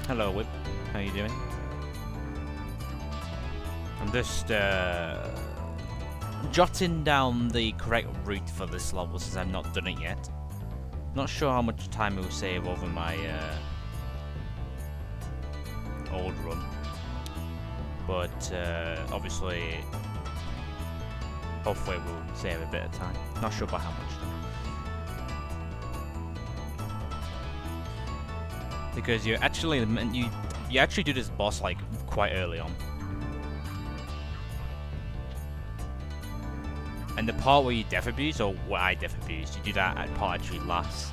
Hello, Whip. How you doing? I'm just jotting down the correct route for this level since I've not done it yet. Not sure how much time it will save over my old run, but obviously, hopefully, we'll save a bit of time. Not sure about how much though. Because you actually do this boss like quite early on, and the part where you death abuse, or where I death abuse, you do that at part actually last.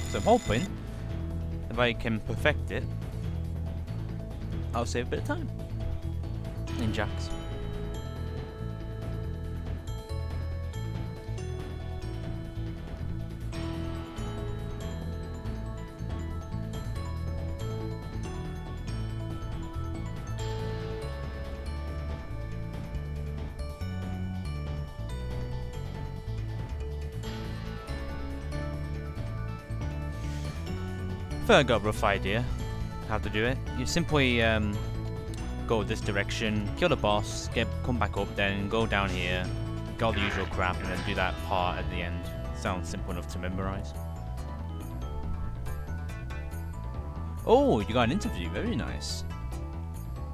So I'm hoping if I can perfect it, I'll save a bit of time in Jax. I got a rough idea how to do it. You simply go this direction, kill the boss, come back up, then go down here, get all the usual crap, and then do that part at the end. Sounds simple enough to memorize. Oh, you got an interview. Very nice.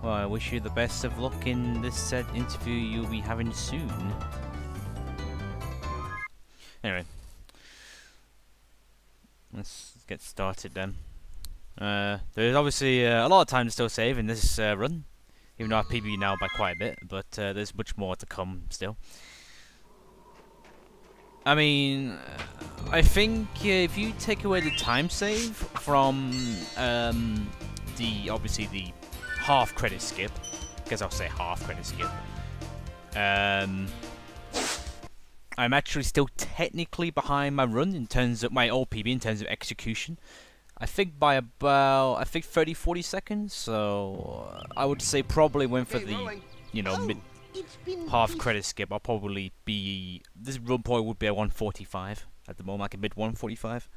Well, I wish you the best of luck in this said interview you'll be having soon. Anyway, let's get started then. There's obviously a lot of time to still save in this run, even though I've PB'd now by quite a bit, but there's much more to come still. I mean, I think if you take away the time save from obviously the half credit skip, because I'll say half credit skip, I'm actually still technically behind my run in terms of my old PB in terms of execution. I think by about 30-40 seconds. So I would say probably went for the mid half credit skip. I'll probably be this run point would be a 145 at the moment, like a mid 145.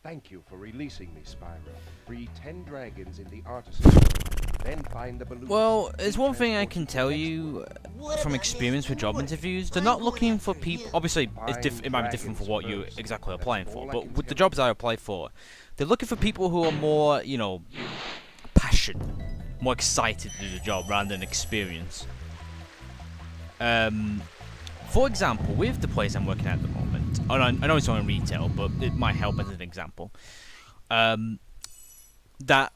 Thank you for releasing me, Spyro. Free 10 dragons in the artisan. Then find the balloon. Well, there's one thing I can tell you from experience with job interviews. They're not looking for people. Obviously, it might be different for what you exactly are applying for. But with the jobs I apply for, they're looking for people who are more, passionate, more excited to do the job rather than experience. For example, with the place I'm working at the moment, I know it's only retail, but it might help as an example. That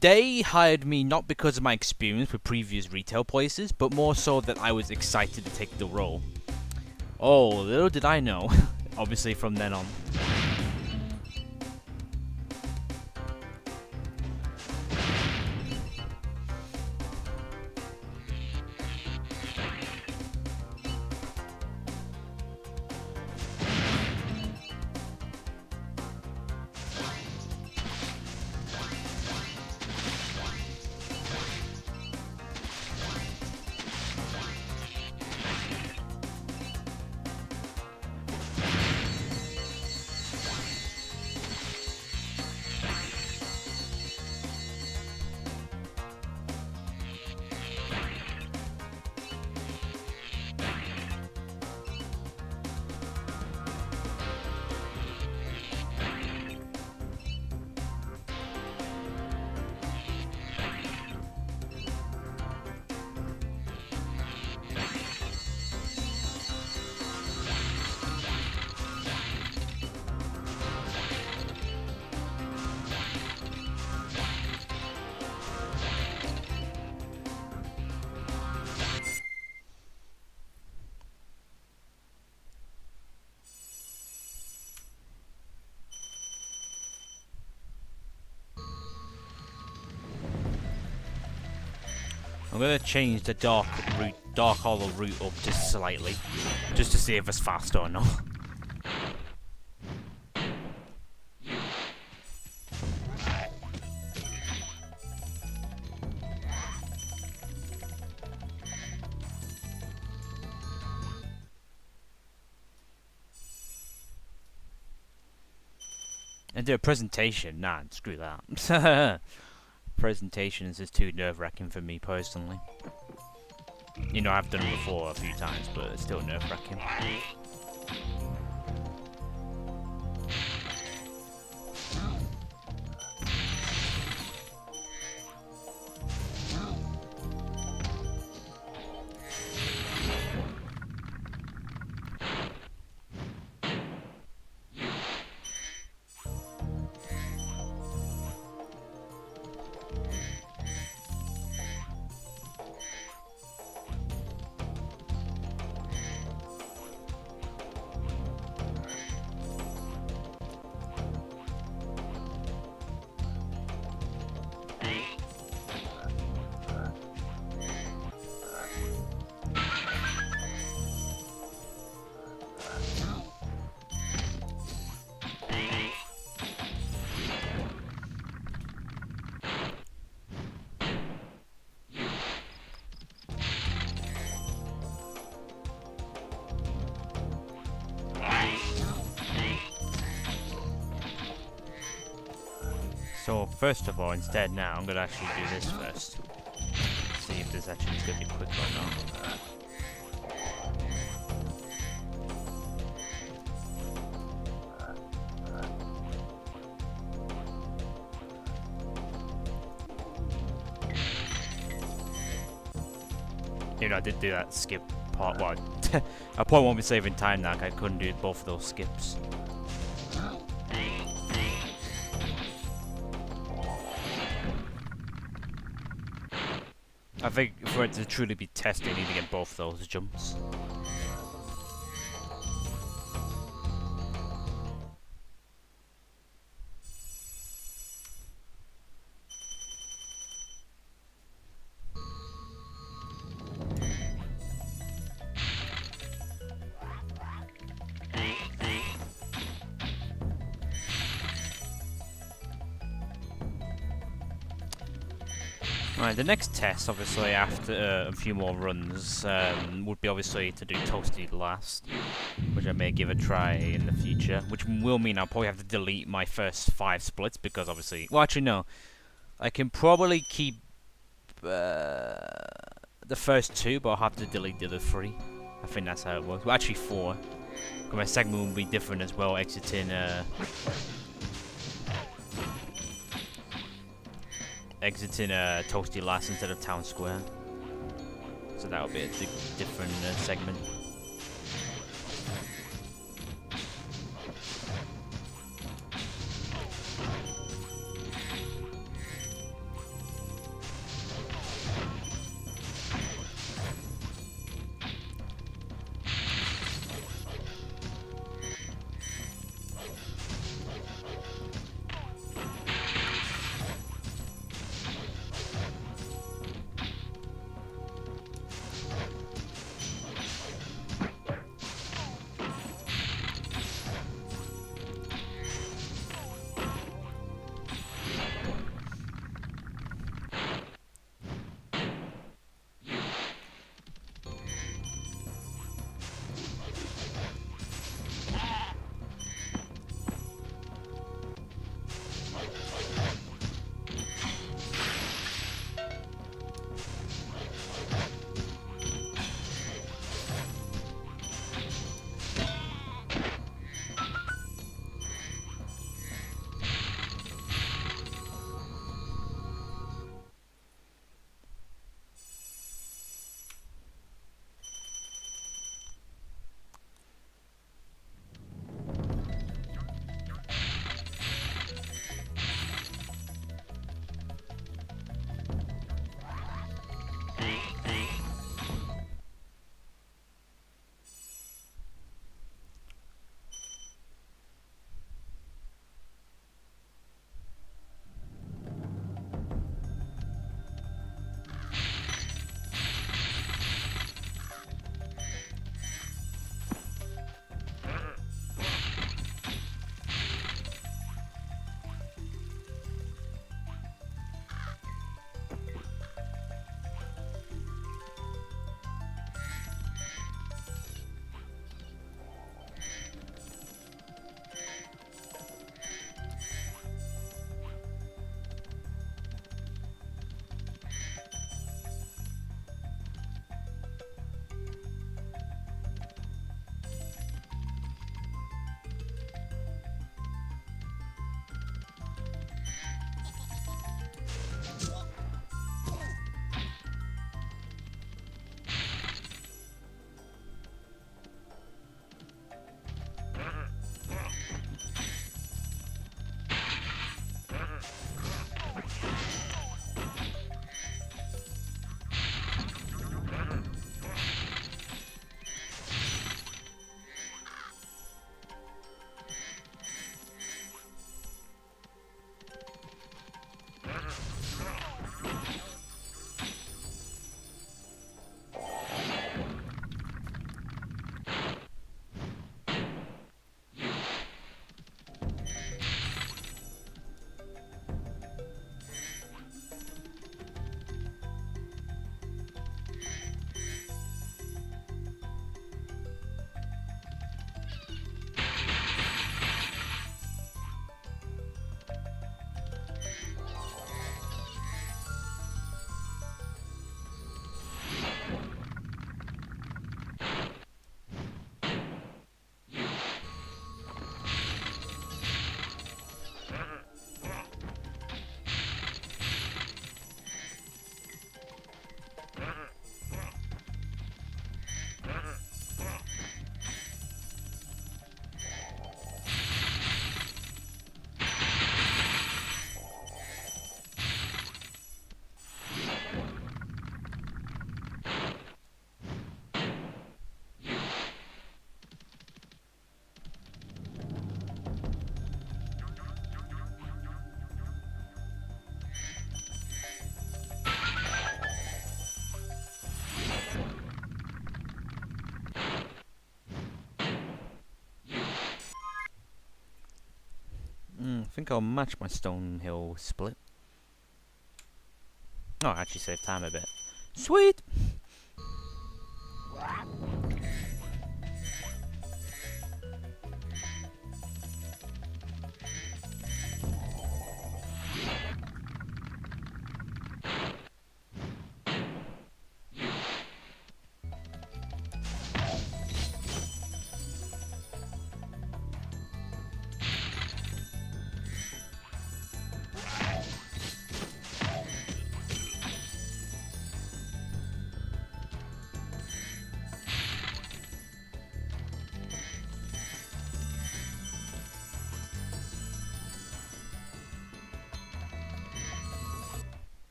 they hired me not because of my experience with previous retail places, but more so that I was excited to take the role. Oh, little did I know, obviously from then on. I'm gonna change the dark hollow route up just slightly, just to see if it's faster or not. And do a presentation? Nah, screw that. Presentations is too nerve-wracking for me personally. You know, I've done it before a few times, but it's still nerve-wracking. So first of all, instead now, I'm gonna actually do this first. See if this actually is gonna be quick or not. You know, I did do that skip part. Well, I probably won't be saving time now, 'cause I couldn't do both of those skips. I think for it to truly be tested, you need to get both those jumps. Right, the next test, obviously, after a few more runs, would be obviously to do Toasty last, which I may give a try in the future, which will mean I'll probably have to delete my first 5 splits, because obviously, well actually no, I can probably keep the first 2, but I'll have to delete the other 3. I think that's how it works. Well, actually 4, because my segment will be different as well, exiting Toasty last instead of Town Square. So that'll be a different segment. think I'll match my stone hill split. Oh, I actually save time a bit. Sweet!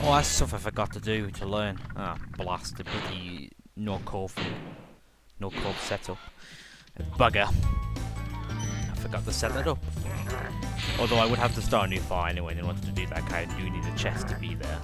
Oh, that's stuff I forgot to do to learn. Ah, blasted bloody no code setup. Bugger. I forgot to set that up. Although I would have to start a new file anyway in order to do that. I do need a chest to be there.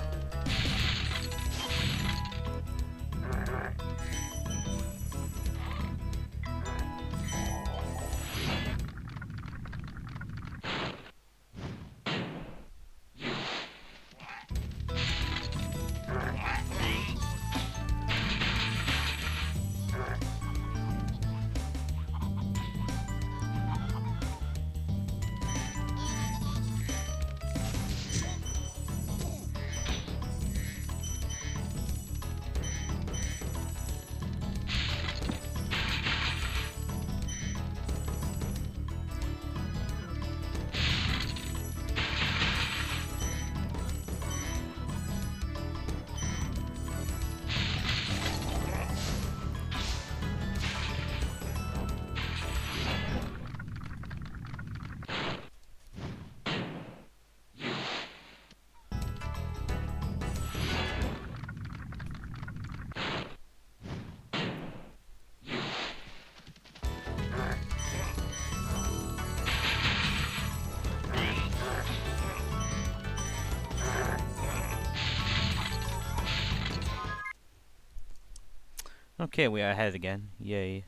Okay, we are ahead again. Yay.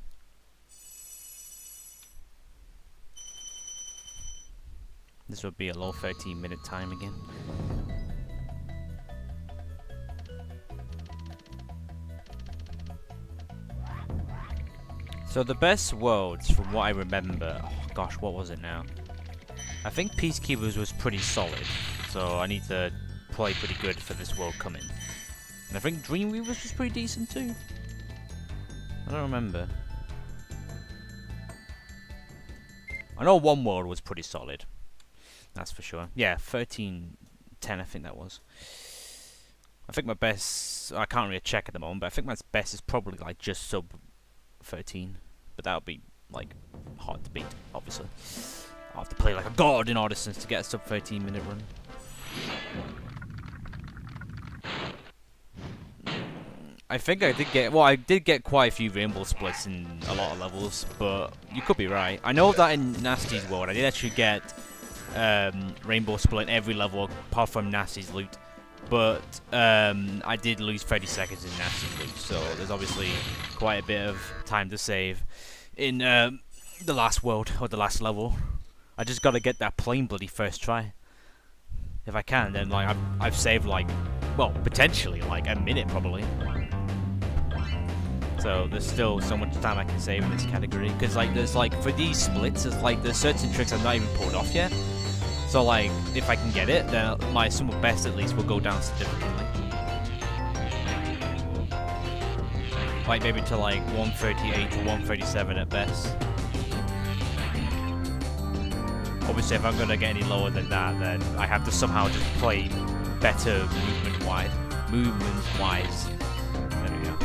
This will be a low 13-minute time again. So the best worlds, from what I remember, oh gosh, what was it now? I think Peacekeepers was pretty solid, so I need to play pretty good for this world coming. And I think Dreamweavers was pretty decent too. I don't remember. I know one world was pretty solid. That's for sure. Yeah, 1310 I think that was. I think my best, I can't really check at the moment, but I think my best is probably like just sub 13. But that would be like hard to beat, obviously. I'll have to play like a god in Artisans to get a sub 13-minute run. I think I did get, well, I did get quite a few rainbow splits in a lot of levels, but you could be right. I know that in Nasty's world, I did actually get rainbow split in every level apart from Nasty's loot, but I did lose 30 seconds in Nasty's loot, so there's obviously quite a bit of time to save in the last world, or the last level. I just gotta get that plane bloody first try. If I can, then like I've saved like, well, potentially like a minute probably. So there's still so much time I can save in this category, because like there's like for these splits, there's certain tricks I've not even pulled off yet. So like if I can get it, then my sum of best at least will go down significantly. Like maybe to like 138 to 137 at best. Obviously, if I'm gonna get any lower than that, then I have to somehow just play better movement-wise. There we go.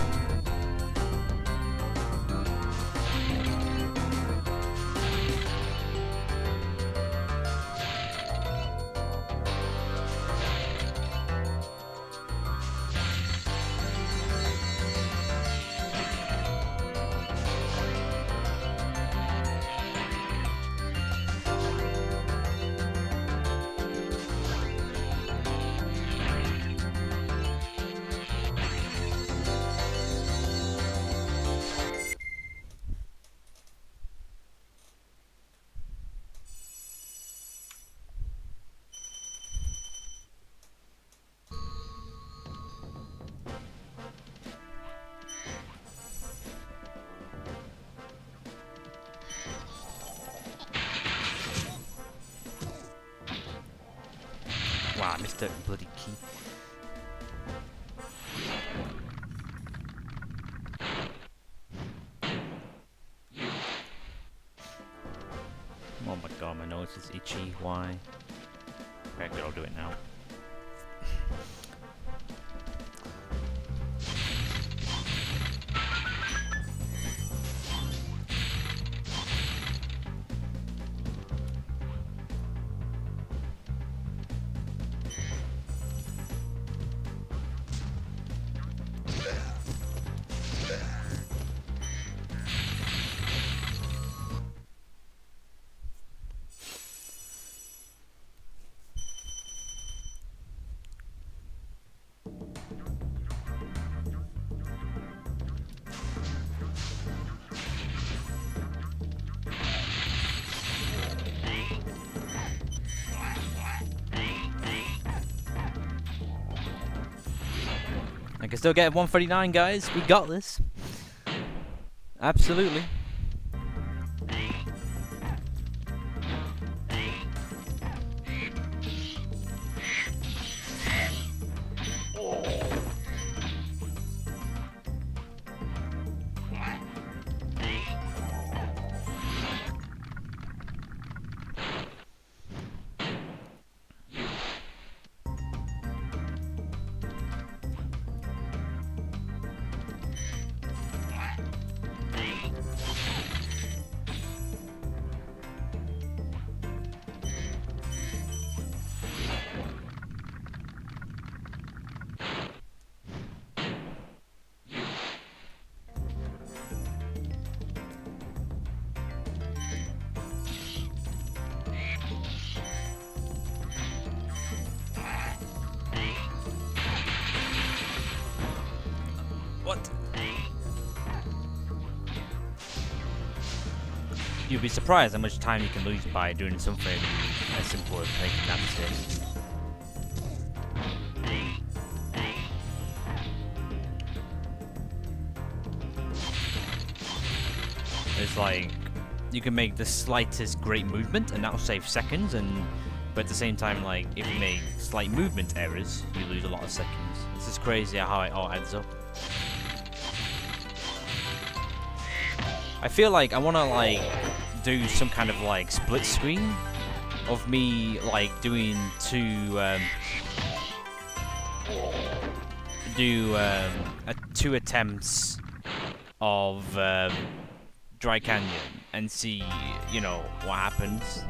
Wow, I missed the bloody key. Oh my god, my nose is itchy. Why? Okay, good, I'll do it now. I can still get 139, guys. We got this. Absolutely. What? You'll be surprised how much time you can lose by doing something as simple as making that mistake. It's like you can make the slightest great movement and that'll save seconds, but at the same time, like if you make slight movement errors, you lose a lot of seconds. This is crazy how it all adds up. I feel like I want to like do some kind of like split screen of me like doing two attempts of Dry Canyon and see, you know, what happens.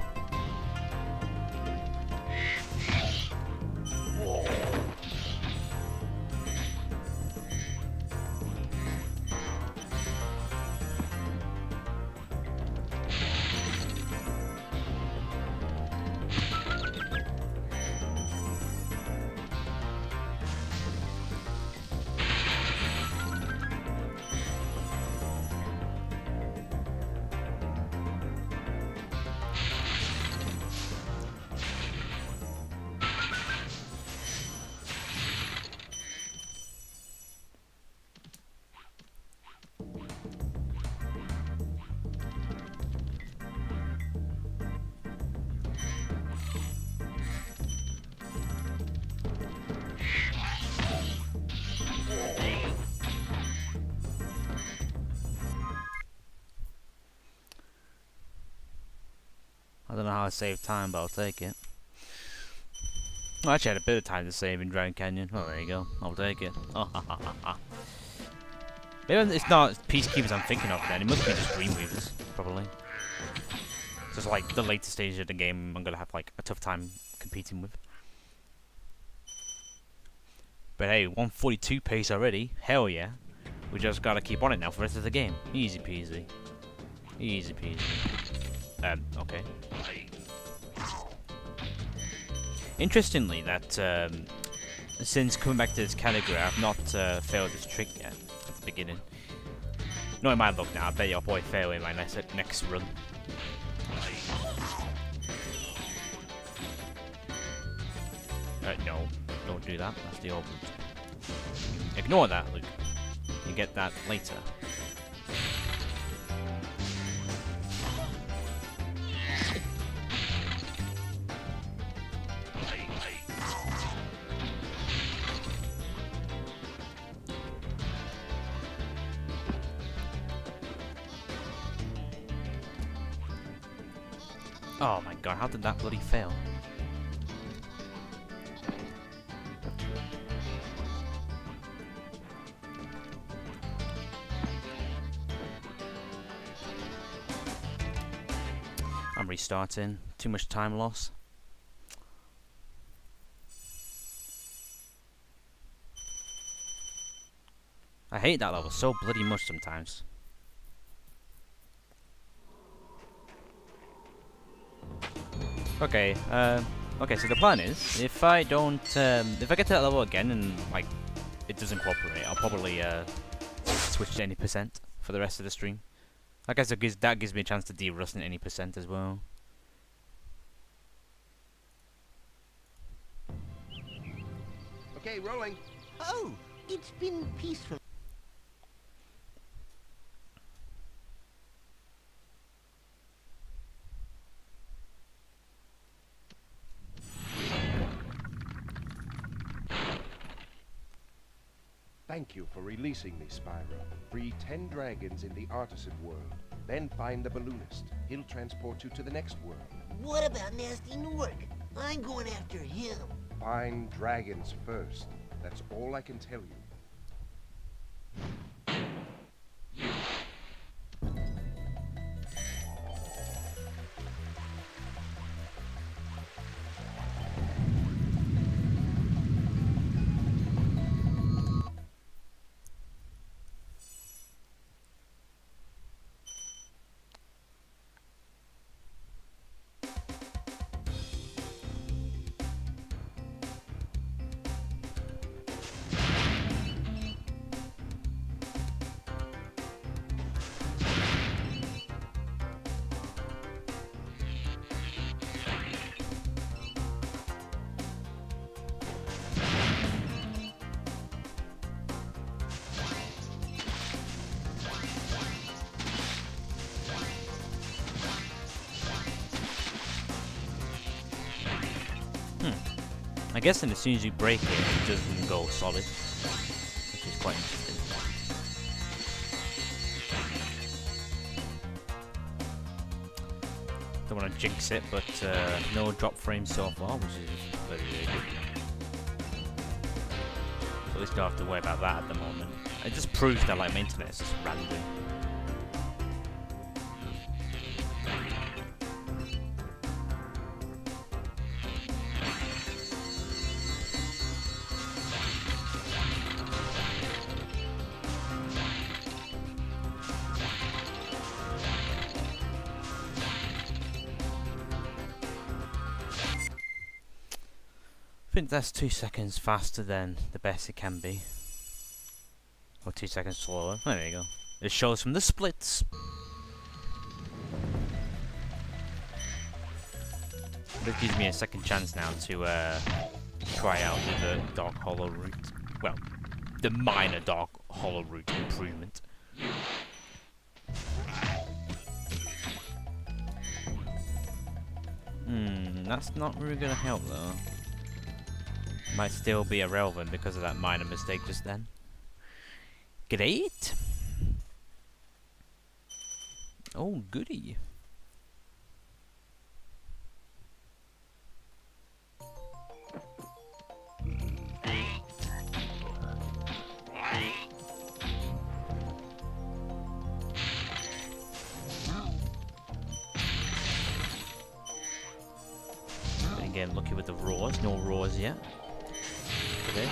I don't know how I save time, but I'll take it. Well, actually, I had a bit of time to save in Grand Canyon. Oh, there you go. I'll take it. Maybe it's not Peacekeepers I'm thinking of then. It must be just Dreamweavers, probably. Just like the later stage of the game, I'm gonna have like a tough time competing with. But hey, 142 pace already. Hell yeah. We just gotta keep on it now for the rest of the game. Easy peasy. Easy peasy. Okay. Interestingly, that since coming back to this category, I've not failed this trick yet at the beginning. Knowing my luck now, I bet you'll probably fail in my next run. No, don't do that. That's the old route. Ignore that, Luke. You get that later. Oh my god, how did that bloody fail? I'm restarting. Too much time loss. I hate that level so bloody much sometimes. Okay, okay, so the plan is, if I don't, if I get to that level again and, like, it doesn't cooperate, I'll probably, switch to any percent for the rest of the stream. I guess that gives me a chance to de-rust in any percent as well. Okay, rolling. Oh, it's been peaceful. Thank you for releasing me, Spyro. Free 10 dragons in the artisan world. Then find the balloonist. He'll transport you to the next world. What about Nasty Nork? I'm going after him. Find dragons first. That's all I can tell you. I guess then as soon as you break it, it doesn't go solid, which is quite interesting. Don't want to jinx it, but no drop frames so far, which is very, very good. So at least don't have to worry about that at the moment. It just proves that like my internet is just random. I think that's 2 seconds faster than the best it can be. Or 2 seconds slower. Oh, there you go. It shows from the splits. But it gives me a second chance now to try out the Dark Hollow route. Well, the minor Dark Hollow route improvement. That's not really gonna help though. Might still be irrelevant because of that minor mistake just then. Great! Oh, goody. Again, lucky with the roars. No roars yet. Okay.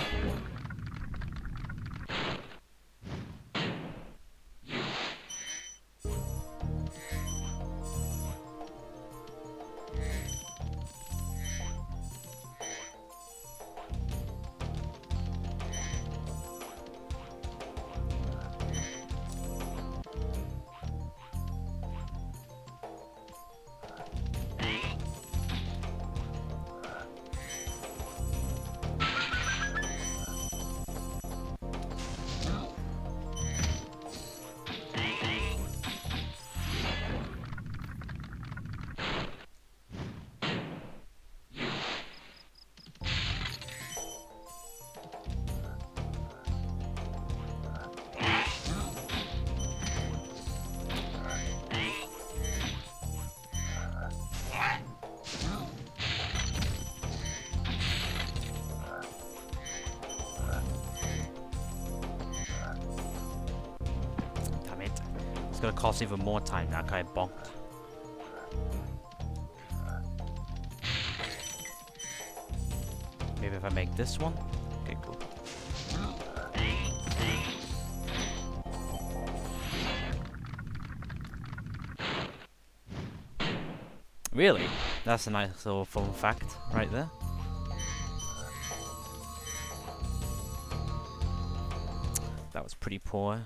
It's gonna cost even more time now, kind of bonked. Maybe if I make this one? Okay, cool. Really? That's a nice little fun fact right there. That was pretty poor.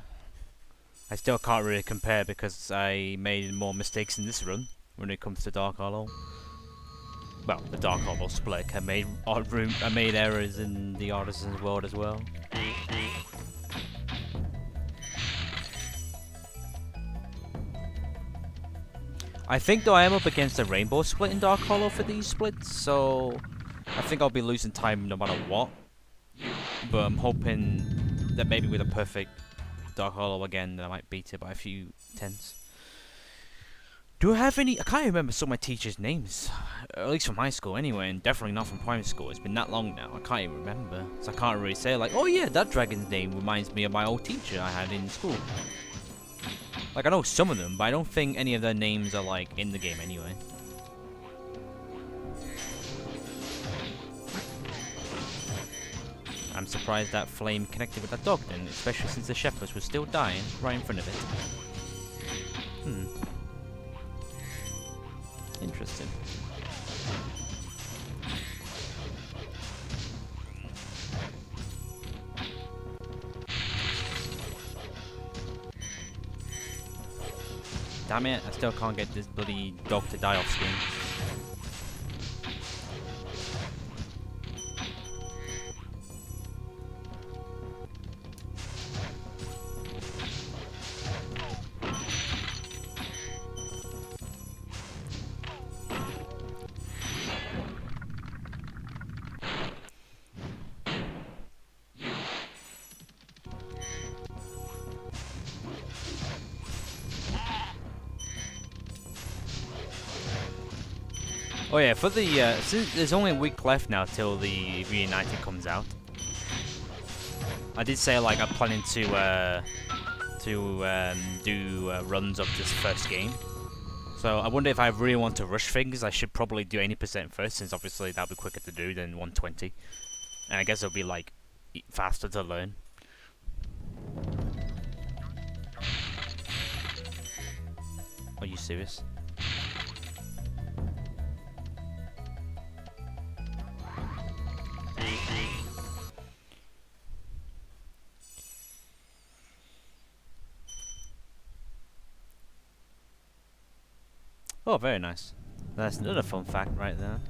I still can't really compare because I made more mistakes in this run when it comes to Dark Hollow. Well, the Dark Hollow split. I made errors in the Artisan's World as well. I think though I am up against a rainbow split in Dark Hollow for these splits, so I think I'll be losing time no matter what. But I'm hoping that maybe with a perfect Dark Hollow again, that I might beat it by a few tenths. Do I have any? I can't remember some of my teachers' names, at least from high school anyway, and definitely not from primary school. It's been that long now, I can't even remember. So I can't really say like, oh yeah, that dragon's name reminds me of my old teacher I had in school. Like I know some of them, but I don't think any of their names are like in the game anyway. I'm surprised that flame connected with that dog then, especially since the shepherds were still dying right in front of it. Interesting. Damn it, I still can't get this bloody dog to die off screen. Oh yeah, for the since there's only a week left now till the Reunited comes out. I did say like I'm planning to do runs of this first game. So I wonder if I really want to rush things. I should probably do 80% first, since obviously that'll be quicker to do than 120. And I guess it'll be like faster to learn. Are you serious? Oh, very nice. That's another fun fact right there.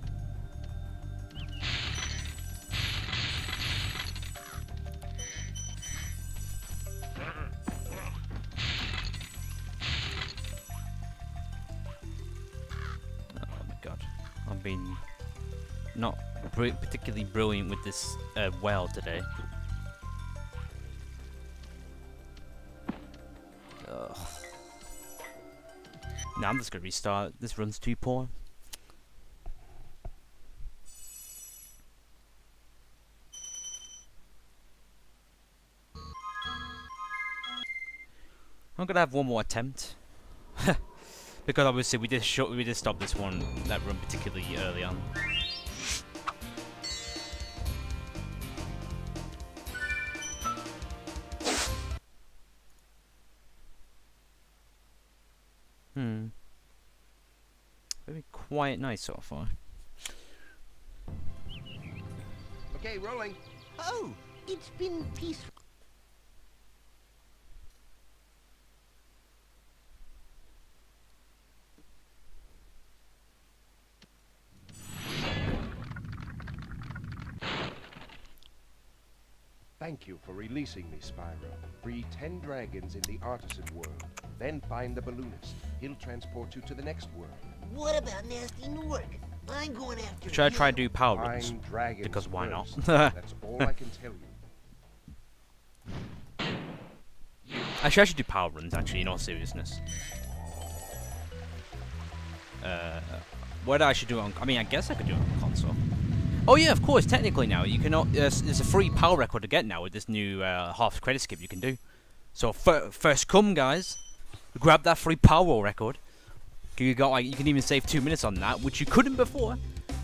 Oh my god. I've been not particularly brilliant with this well today. Ugh. Now I'm just gonna restart. This run's too poor. I'm gonna have one more attempt because obviously we did stop that run particularly early on. Very quite nice so far. Okay, rolling. Oh, it's been peaceful. Thank you for releasing me, Spyro. Free 10 dragons in the Artisan World. Then find the balloonist. He'll transport you to the next world. What about nasty Newark? I'm going after Should I him. try to do power runs? Find dragons Because why not? first. That's all I can tell you. Actually, I should do power runs, actually, in all seriousness. What I should do on... I mean, I guess I could do it on console. Oh yeah, of course, technically now, you can... there's a free power record to get now with this new half credit skip you can do. So, first come, guys. grab that free Power record. You got like you can even save 2 minutes on that, which you couldn't before.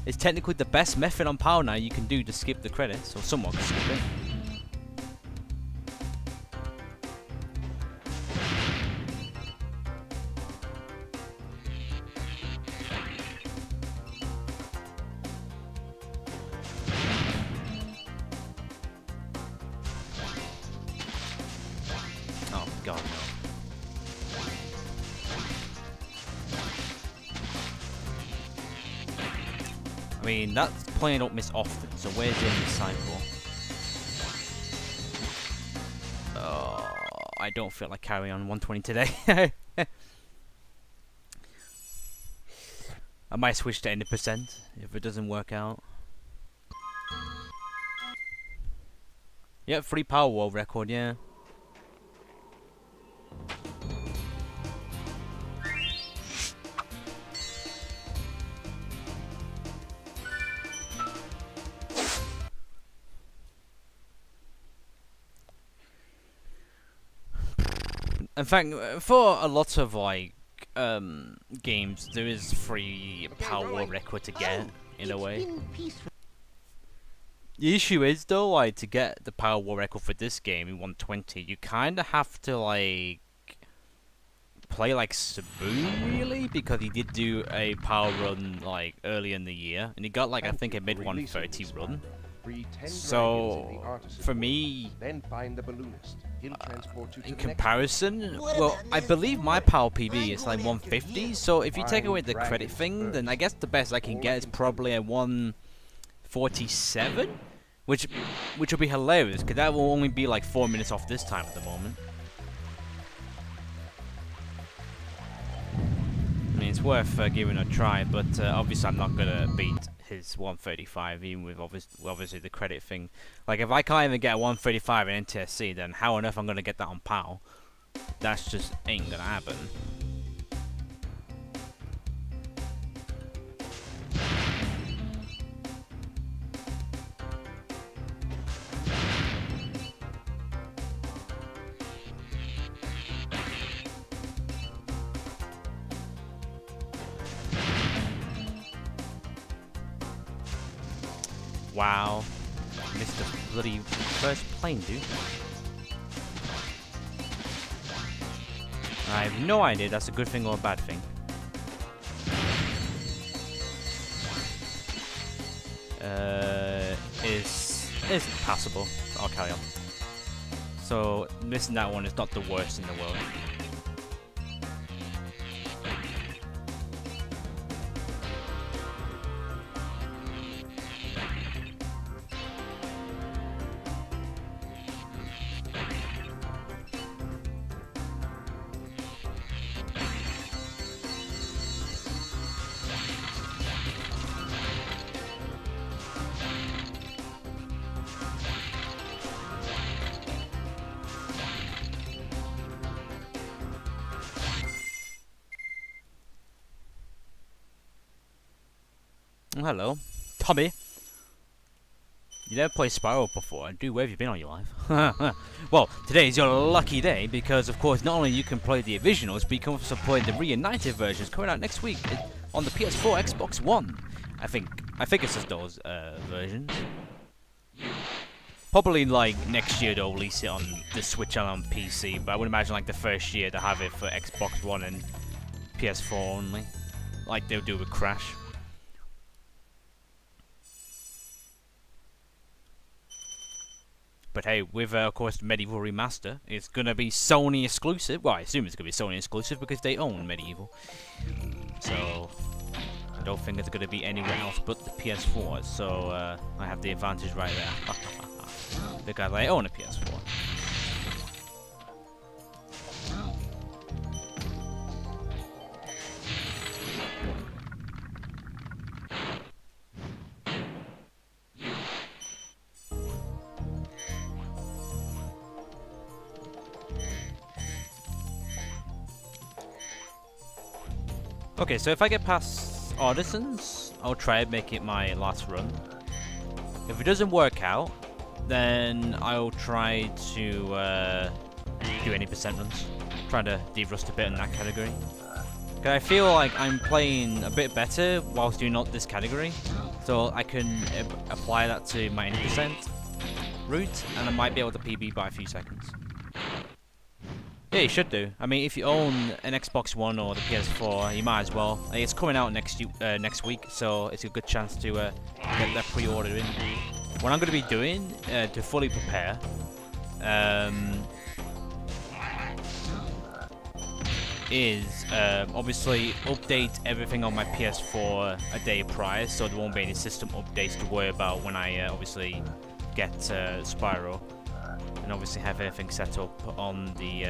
It's technically the best method on Power now you can do to skip the credits, or someone can skip it. Oh god, no. I mean, that's playing Don't Miss often, so where's the end of the cycle? Oh, I don't feel like carrying on 120 today. I might switch to 80% if it doesn't work out. Yep, free Power World record, yeah. In fact, for a lot of like games, there is free Power World record to get in a way. The issue is though, like to get the Power World record for this game in 120, you kind of have to like play like Sabu really, because he did do a power run like early in the year, and he got like I think a mid 130 run. So for me, then find the balloonist. He'll transport you to in the comparison, well, I believe my Power PB is like 150. So if you take away the credit thing, then I guess the best I can get is probably a 147, which will be hilarious because that will only be like 4 minutes off this time at the moment. I mean, it's worth giving a try, but obviously I'm not gonna beat his 135, even with obviously the credit thing. Like, if I can't even get a 135 in NTSC, then how on earth I'm gonna get that on PAL? That's just ain't gonna happen. Wow. Missed the bloody first plane, dude. I have no idea that's a good thing or a bad thing. Is passable. I'll carry on. So missing that one is not the worst in the world. Oh, hello, Tommy. You never played Spyro before, dude. Where have you been all your life? Well, today is your lucky day because, of course, not only you can play the originals, but you can also play the reunited versions coming out next week on the PS4, Xbox One. I think it's just those versions. Probably like next year they'll release it on the Switch and on PC, but I would imagine like the first year to have it for Xbox One and PS4 only, like they'll do with Crash. But hey, with of course Medieval Remaster, it's gonna be Sony exclusive. Well, I assume it's gonna be Sony exclusive because they own Medieval. So I don't think it's gonna be anywhere else but the PS4. So I have the advantage right there because I own a PS4. Okay, so if I get past Artisans, I'll try and make it my last run. If it doesn't work out, then I'll try to do any percent runs. Trying to de-rust a bit in that category. Cause I feel like I'm playing a bit better whilst doing not this category, so I can apply that to my 80% route, and I might be able to PB by a few seconds. Yeah, you should do. I mean, if you own an Xbox One or the PS4, you might as well. It's coming out next week, so it's a good chance to get that pre-order in. What I'm going to be doing to fully prepare, is obviously update everything on my PS4 a day prior, so there won't be any system updates to worry about when I obviously get Spyro, and obviously have everything set up on the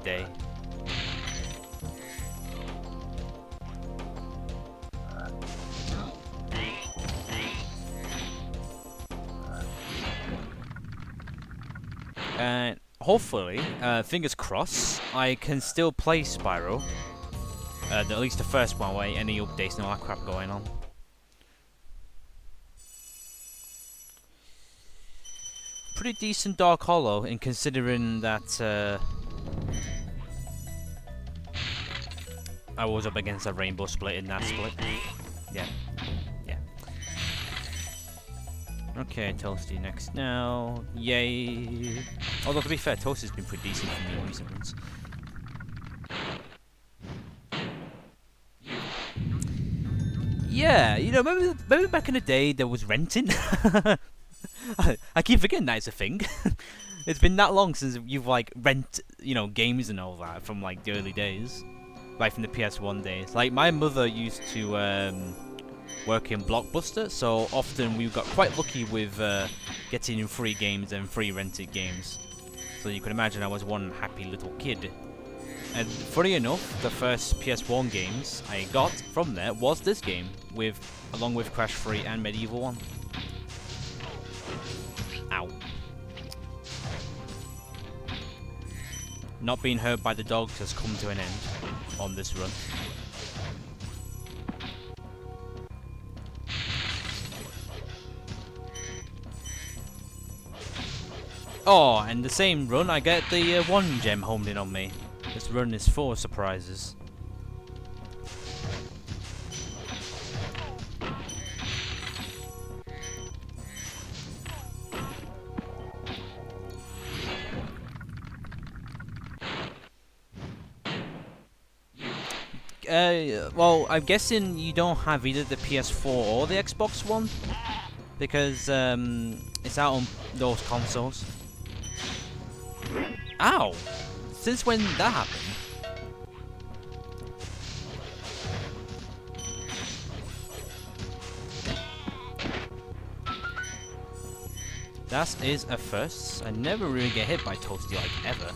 day. And hopefully, fingers crossed, I can still play Spyro. At least the first one, way any updates and all that crap going on. Pretty decent Dark Hollow, in considering that I was up against a Rainbow Split in that split. Yeah. Okay, Toasty next now. Yay! Although to be fair, Toasty's been pretty decent for me in recent ones. Yeah, you know, maybe back in the day there was renting. I keep forgetting that it's a thing. It's been that long since you've like rent, you know, games and all that from like the early days, like from the PS1 days. Like my mother used to work in Blockbuster, so often we got quite lucky with getting free games and free rented games. So you can imagine I was one happy little kid. And funny enough, the first PS1 games I got from there was this game, along with Crash 3 and Medieval 1. Ow. Not being hurt by the dogs has come to an end on this run. Oh, and the same run, I get the 1 gem homed in on me. This run is full of surprises. Well, I'm guessing you don't have either the PS4 or the Xbox One, because it's out on those consoles. Ow! Since when that happened? That is a first. I never really get hit by Toasty like ever.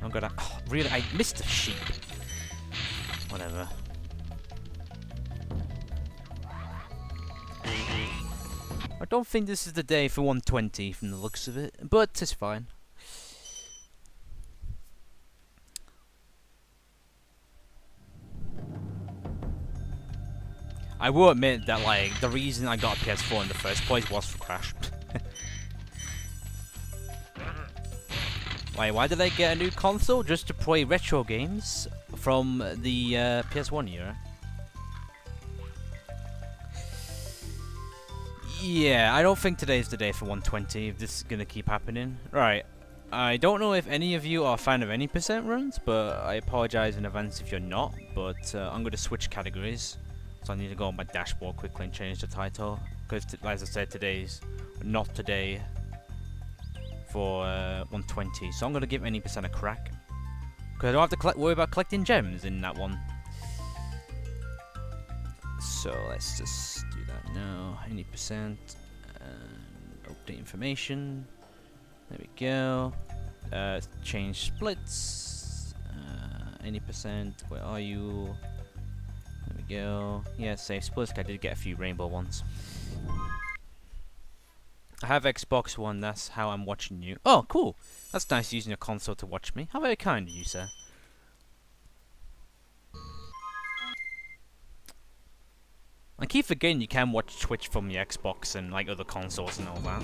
I'm gonna. Oh, really, I missed the sheep. Whatever. I don't think this is the day for 120 from the looks of it, but it's fine. I will admit that, like, the reason I got a PS4 in the first place was for Crash. Like, why did I get a new console? Just to play retro games from the PS1 era. Yeah, I don't think today's the day for 120 if this is gonna keep happening. Right, I don't know if any of you are a fan of any percent runs, but I apologize in advance if you're not. But I'm gonna switch categories, so I need to go on my dashboard quickly and change the title. Because, as I said, today's not today for 120, so I'm gonna give any percent a crack. Because I don't have to worry about collecting gems in that one. So let's just do that now. Any percent. Update information. There we go. Change splits. Any percent. Where are you? There we go. Yeah, save splits. I did get a few rainbow ones. I have Xbox One, that's how I'm watching you. Oh, cool. That's nice using a console to watch me. How very kind of you, sir. I keep forgetting you can watch Twitch from your Xbox and like other consoles and all that.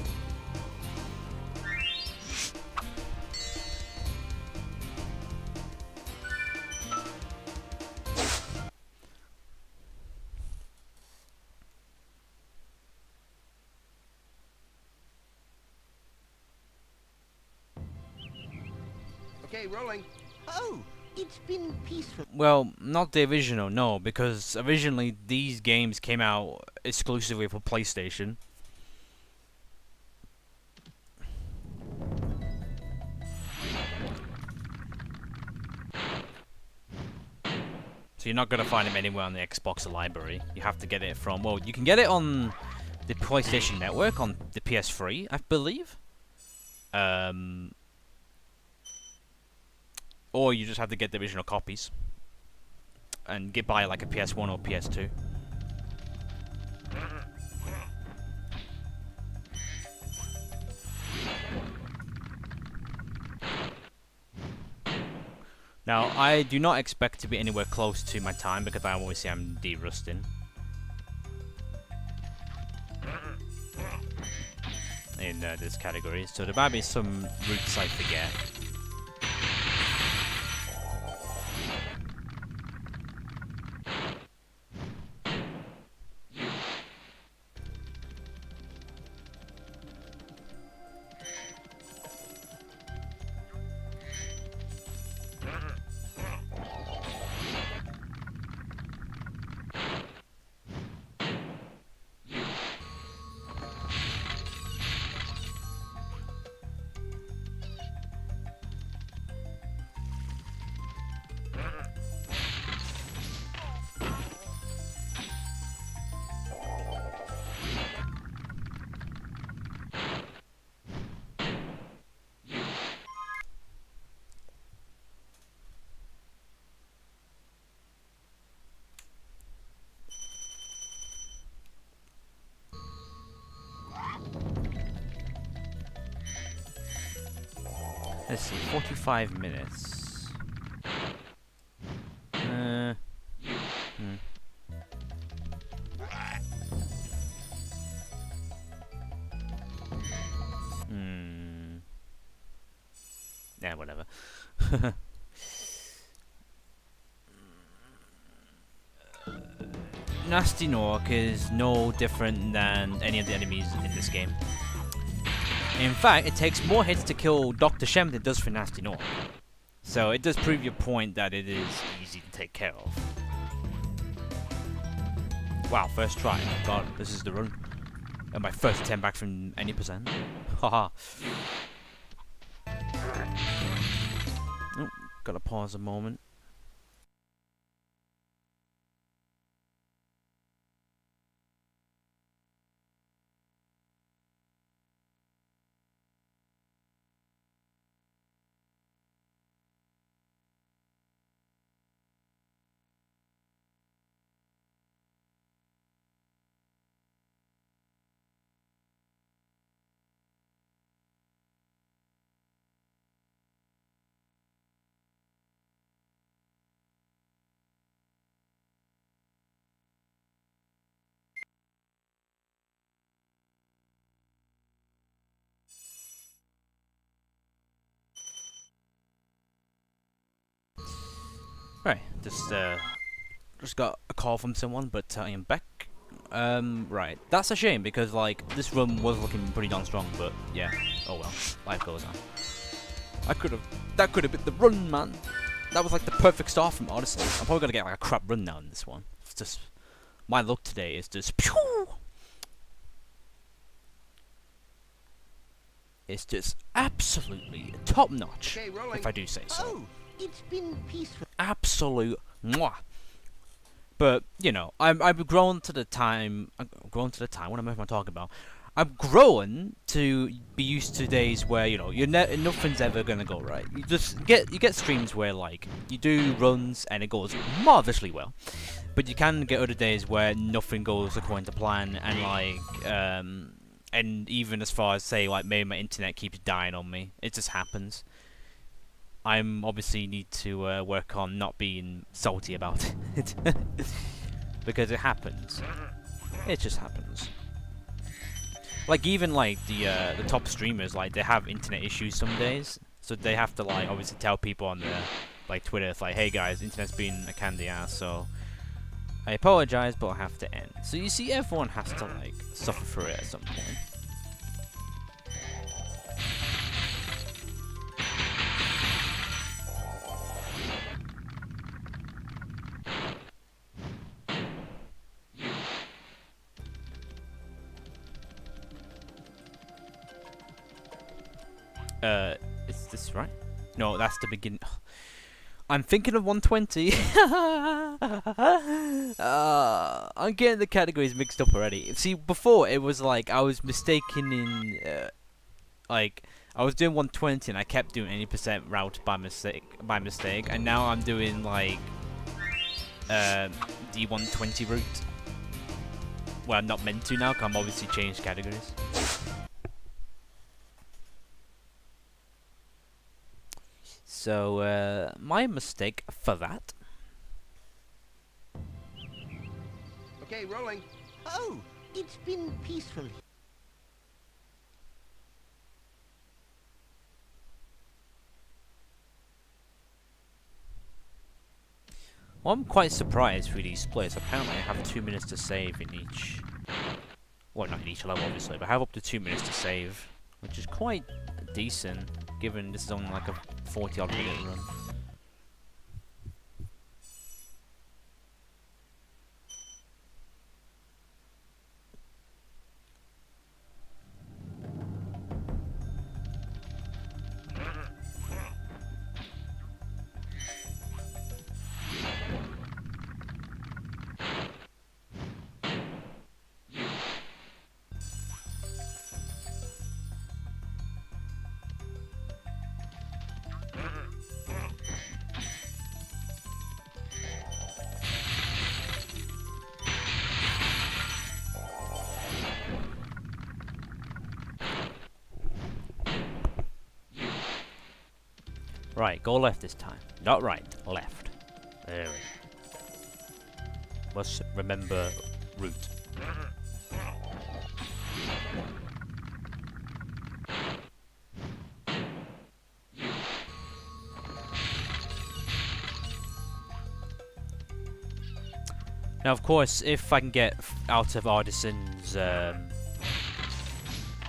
Okay, rolling. Oh, it's been peaceful. Well, not the original, no, because originally these games came out exclusively for PlayStation. So you're not gonna find them anywhere on the Xbox library. You have to get it from, well, you can get it on the PlayStation Network, on the PS3, I believe. Or you just have to get the original copies and buy like a PS1 or PS2. Now, I do not expect to be anywhere close to my time because I always say I'm de-rusting. In this category, so there might be some routes I forget. Let's see, 45 minutes. Yeah, whatever. Nasty Nork is no different than any of the enemies in this game. In fact, it takes more hits to kill Dr. Shem than it does for Nasty Nork. So it does prove your point that it is easy to take care of. Wow, first try. God, this is the run. And my first attempt back from any percent. Haha. Oh, gotta pause a moment. Right, just got a call from someone, but I am back. Right, that's a shame because like this run was looking pretty darn strong, but yeah, oh well, life goes on. That could have been the run, man. That was like the perfect start from Odyssey. I'm probably gonna get like a crap run now in this one. It's just my luck today is just pew! It's just absolutely top notch, Okay, rolling. if I do say so. Oh, it's been peaceful. Absolute mwah. But you know, I've grown to the time. What am I talking about? I've grown to be used to days where you know nothing's ever gonna go right. You get streams where like you do runs and it goes marvelously well, but you can get other days where nothing goes according to plan and like and even as far as say like maybe my internet keeps dying on me. It just happens. I'm obviously need to work on not being salty about it because it happens. It just happens. Like even like the top streamers, like they have internet issues some days, so they have to like obviously tell people on their like Twitter, it's like, hey guys, internet's been a candy ass, so I apologize, but I have to end. So you see, everyone has to like suffer through it at some point. Is this right? No, that's the beginning. I'm thinking of 120. I'm getting the categories mixed up already. See, before it was like I was mistaken in, like I was doing 120 and I kept doing 80% route by mistake, and now I'm doing like the 120 route. Well, I'm not meant to now, because I'm obviously changed categories. So, my mistake for that. Okay, rolling. Oh, it's been peaceful. Well, I'm quite surprised with these splits. Apparently I have 2 minutes to save in each... Well, not in each level, obviously, but I have up to 2 minutes to save, which is quite decent, given this is only like a 40-odd minute run. Right, go left this time. Not right, left. There we go. Must remember route. Now, of course, if I can get out of Artisans, then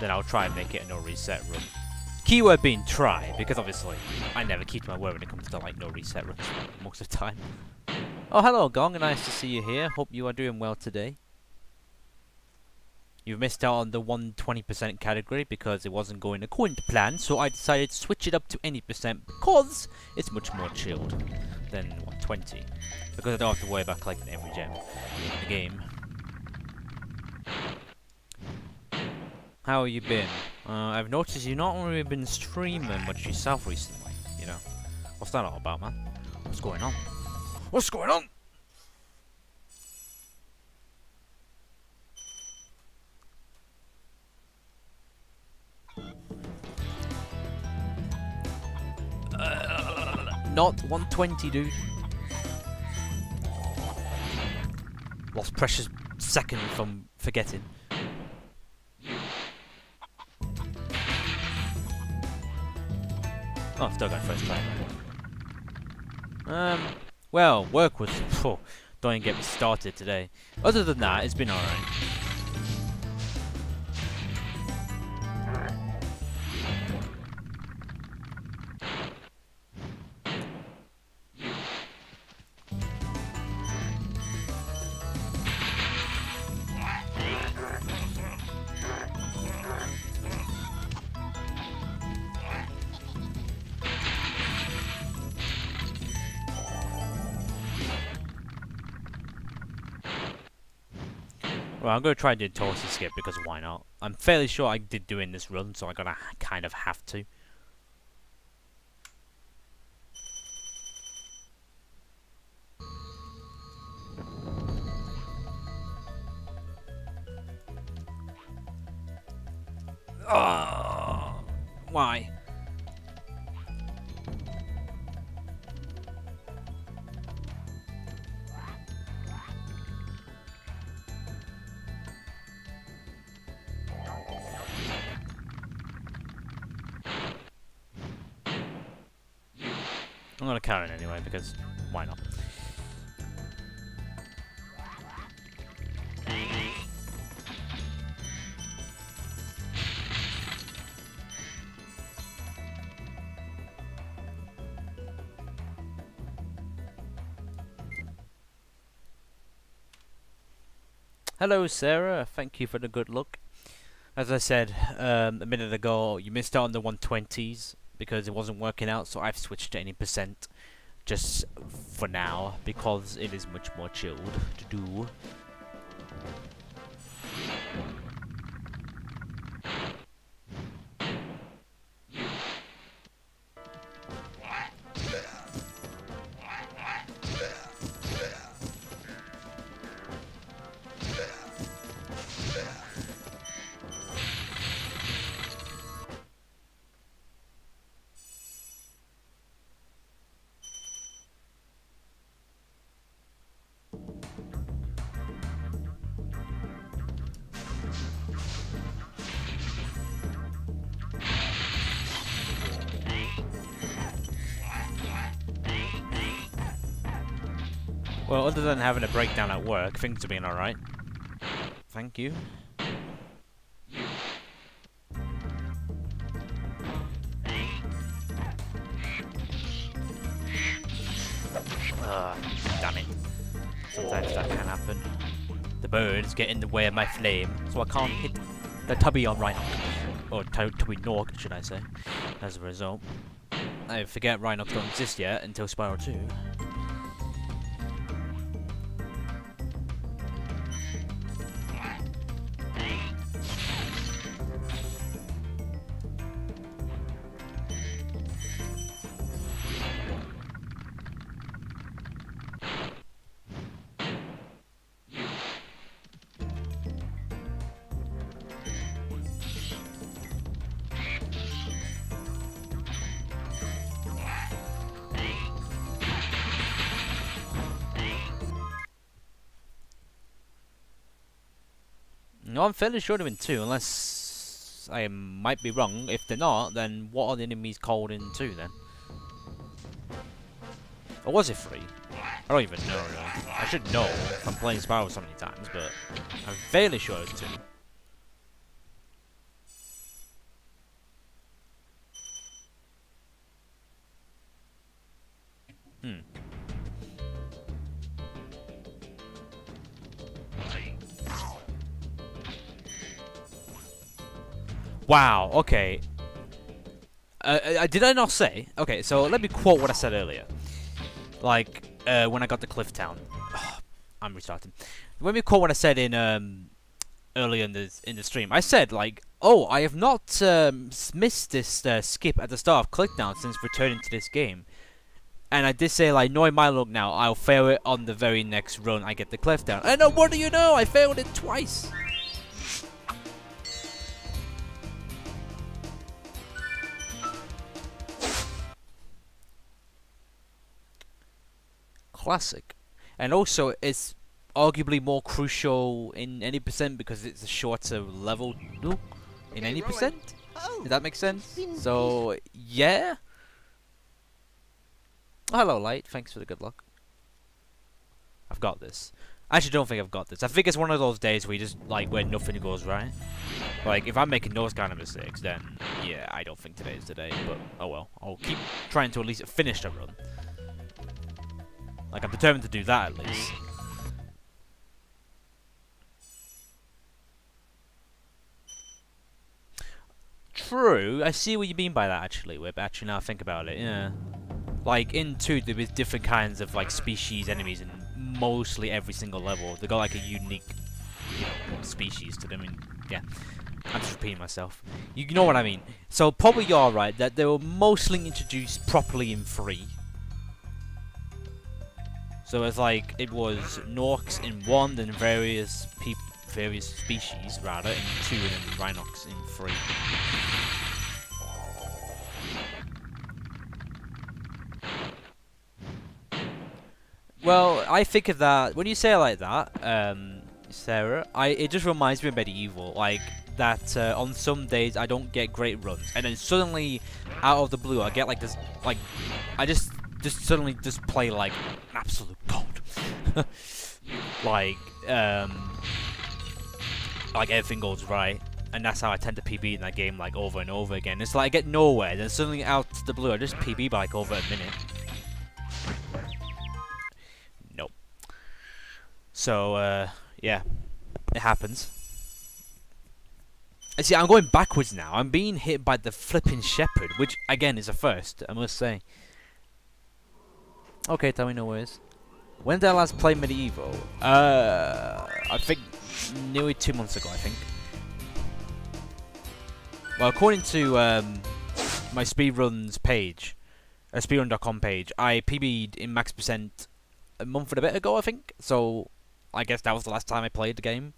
I'll try and make it a no reset run. Keyword being try, because obviously I never keep my word when it comes to like no reset runs most of the time. Oh, hello Gong, nice to see you here. Hope you are doing well today. You've missed out on the 120% category because it wasn't going according to plan, so I decided to switch it up to 80% because it's much more chilled than 120. Because I don't have to worry about collecting every gem in the game. How have you been? I've noticed you've not really been streaming much yourself recently, you know. What's that all about, man? What's going on? What's going on? Not 120, dude. Lost precious second from forgetting. Oh, still got first try. Well, work was... Phew, don't even get me started today. Other than that, it's been alright. Well, I'm going to try and do Toasty Skip because why not? I'm fairly sure I did do in this run, so I'm going to kind of have to. Oh, why? I'm gonna carry it anyway, because why not? Hello Sarah, thank you for the good look. As I said a minute ago, you missed out on the 120s because it wasn't working out, so I've switched to any percent just for now because it is much more chilled to do. Well, other than having a breakdown at work, things have been alright. Thank you. Damn it. Sometimes that can happen. The birds get in the way of my flame, so I can't hit the tubby on Rhinox. Or tubby Nork, should I say. As a result. I forget Rhinox don't exist yet until Spyro 2. No, I'm fairly sure they're in 2, unless I might be wrong. If they're not, then what are the enemies called in 2 then? Or was it 3? I don't even know really. I should know. I'm playing Spyro so many times, but I'm fairly sure it's 2. Wow, okay. Did I not say? Okay, so let me quote what I said earlier. Like, when I got to Cliff Town. I'm restarting. Let me quote what I said in, earlier in the stream. I said, like, oh, I have not, missed this, skip at the start of Cliff Town since returning to this game. And I did say, like, knowing my luck now, I'll fail it on the very next run I get to Cliff Town. And what do you know? I failed it twice! Classic. And also, it's arguably more crucial in any percent because it's a shorter level in any percent. Does that make sense? So, yeah. Oh, hello, Light. Thanks for the good luck. I've got this. I actually don't think I've got this. I think it's one of those days where you just, like, where nothing goes right. Like, if I'm making those kind of mistakes, then, yeah, I don't think today is the day. But, oh well. I'll keep trying to at least finish the run. Like, I'm determined to do that, at least. True. I see what you mean by that, actually, Whip. Actually, now I think about it, yeah. Like, in 2, there was different kinds of, like, species enemies in mostly every single level. They got, like, a unique, you know, species to them. And, yeah. I'm just repeating myself. You know what I mean. So, probably you're right, that they were mostly introduced properly in 3. So it's like it was Norks in 1, then various species rather in 2, and then Rhinox in 3. Well, I think of that when you say it like that, Sarah. It just reminds me of Medieval, like that. On some days I don't get great runs, and then suddenly, out of the blue, I get like this. Like, I just just suddenly just play like an absolute god. like everything goes right, and that's how I tend to PB in that game like over and over again. It's like I get nowhere, then suddenly out of the blue I just PB by like over a minute. Nope. So yeah, it happens. And see, I'm going backwards now. I'm being hit by the flipping shepherd, which again is a first, I must say. Okay, tell me no worries. When did I last play Medieval? I think nearly 2 months ago, I think. Well, according to my speedruns page, speedrun.com page, I PB'd in max percent a month and a bit ago, I think. So, I guess that was the last time I played the game.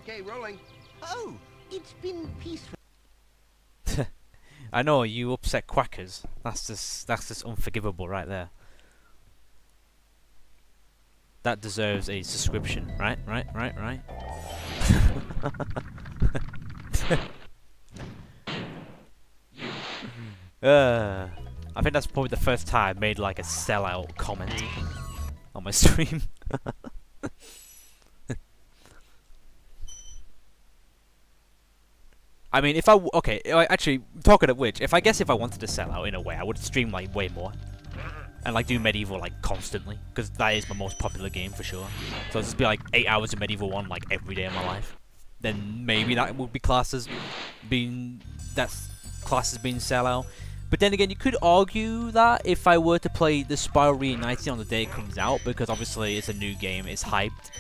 Okay, rolling. Oh, it's been peaceful. I know, you upset quackers. That's just unforgivable right there. That deserves a subscription, right? I think that's probably the first time I made like a sellout comment on my stream. I mean, if okay, actually, talking of which, if I wanted to sell out in a way, I would stream like way more. And like do Medieval like constantly, because that is my most popular game for sure. So it'd just be like 8 hours of Medieval 1 like every day of my life. Then maybe that would be classed as being sellout. But then again, you could argue that if I were to play the Spyro Reunited on the day it comes out, because obviously it's a new game, it's hyped.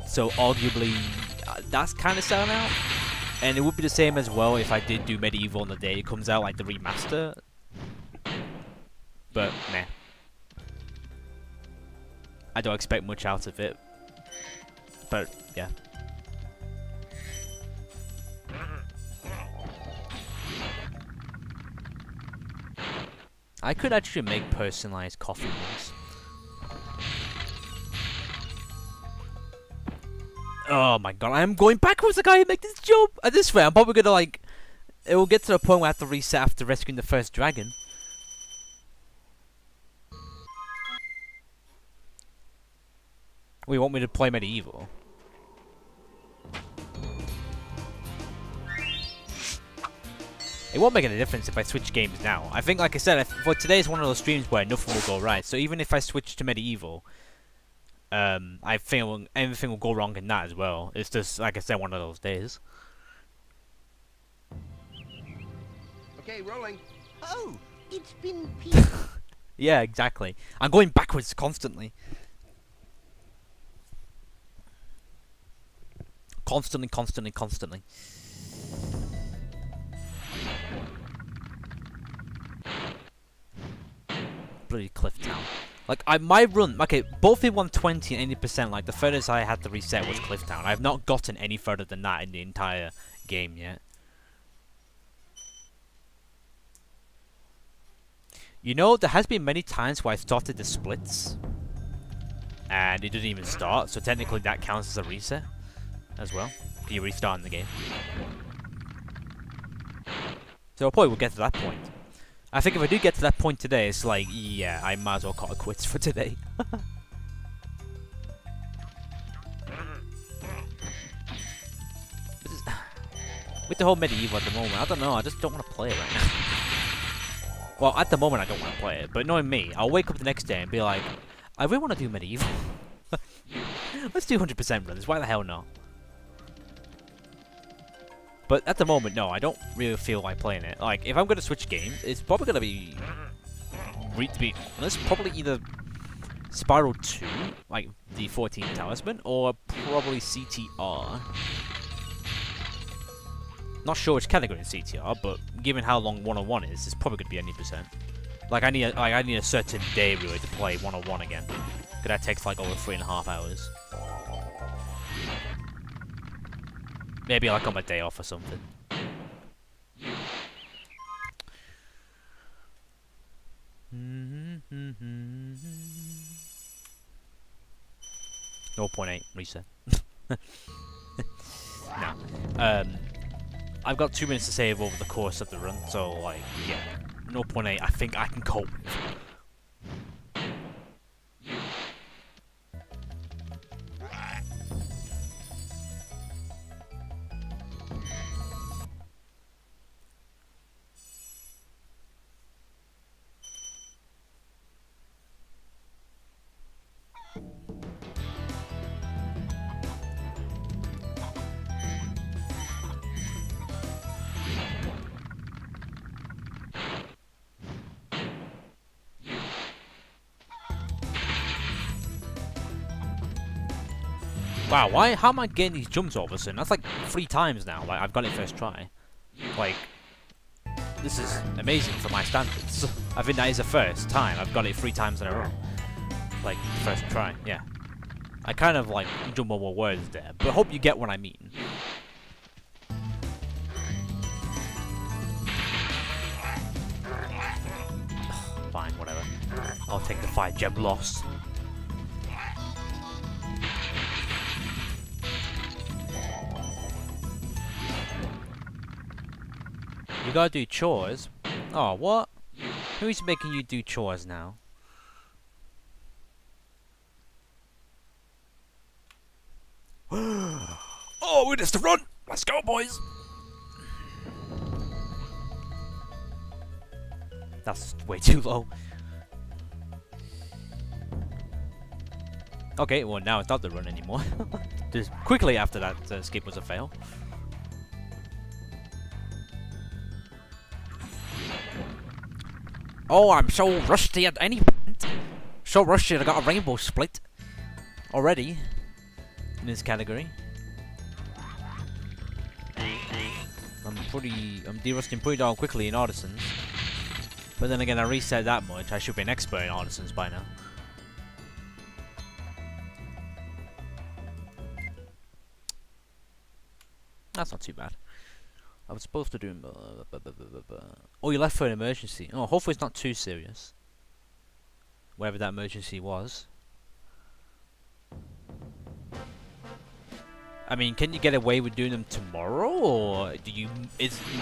So arguably, that's kind of selling out. And it would be the same as well if I did do Medieval on the day it comes out, like the remaster. But, meh. I don't expect much out of it. But, yeah. I could actually make personalized coffee mugs. Oh my god, I am going backwards. I can't even make this jump. At this way, I'm probably gonna like. It will get to the point where I have to reset after rescuing the first dragon. We want me to play Medieval. It won't make any difference if I switch games now. I think, like I said, for today is one of those streams where nothing will go right. So even if I switch to Medieval, I think everything will go wrong in that as well. It's just, like I said, one of those days. Okay, rolling. Oh, it's been peaceful. Yeah, exactly. I'm going backwards constantly. Constantly. Bloody Cliff Town. Like, my run, okay, both in 120 and 80%, like, the furthest I had to reset was Cliff Town. I have not gotten any further than that in the entire game yet. You know, there has been many times where I started the splits, and it didn't even start, so technically that counts as a reset as well. You restart in the game. So I probably will get to that point. I think if I do get to that point today, it's like, yeah, I might as well call it quits for today. With the whole Medieval at the moment, I don't know, I just don't want to play it right now. Well, at the moment I don't want to play it, but knowing me, I'll wake up the next day and be like, I really want to do Medieval. Let's do 100% brothers, why the hell not? But at the moment, no, I don't really feel like playing it. Like, if I'm going to switch games, it's probably going to be, to be honest, probably either Spyro 2, like the 14th Talisman, or probably CTR. Not sure which category in CTR, but given how long 101 is, it's probably going to be any percent. Like, I need a certain day really to play 101 again, because that takes like over 3.5 hours. Maybe like on my day off or something. 0.8 reset. No. I've got 2 minutes to save over the course of the run, so like, yeah, 0.8 I think I can cope with. Wow, why? How am I getting these jumps all of a sudden? That's like 3 times now. Like, I've got it first try. Like, this is amazing for my standards. I think that is the first time I've got it 3 times in a row. Like, first try, yeah. I kind of like jumble more words there, but hope you get what I mean. Fine, whatever. I'll take the 5 gem loss. You gotta do chores? Oh, what? Who's making you do chores now? Oh, we just to run! Let's go, boys! That's way too low. Okay, well now it's not the run anymore. Just quickly after that skip was a fail. Oh, I'm so rusty at any point. So rusty I got a rainbow split already in this category. I'm de-rusting pretty darn quickly in artisans. But then again, I reset that much, I should be an expert in artisans by now. That's not too bad. I was supposed to do... Oh, you left for an emergency. Oh, hopefully it's not too serious. Whatever that emergency was. I mean, can you get away with doing them tomorrow? Or do you...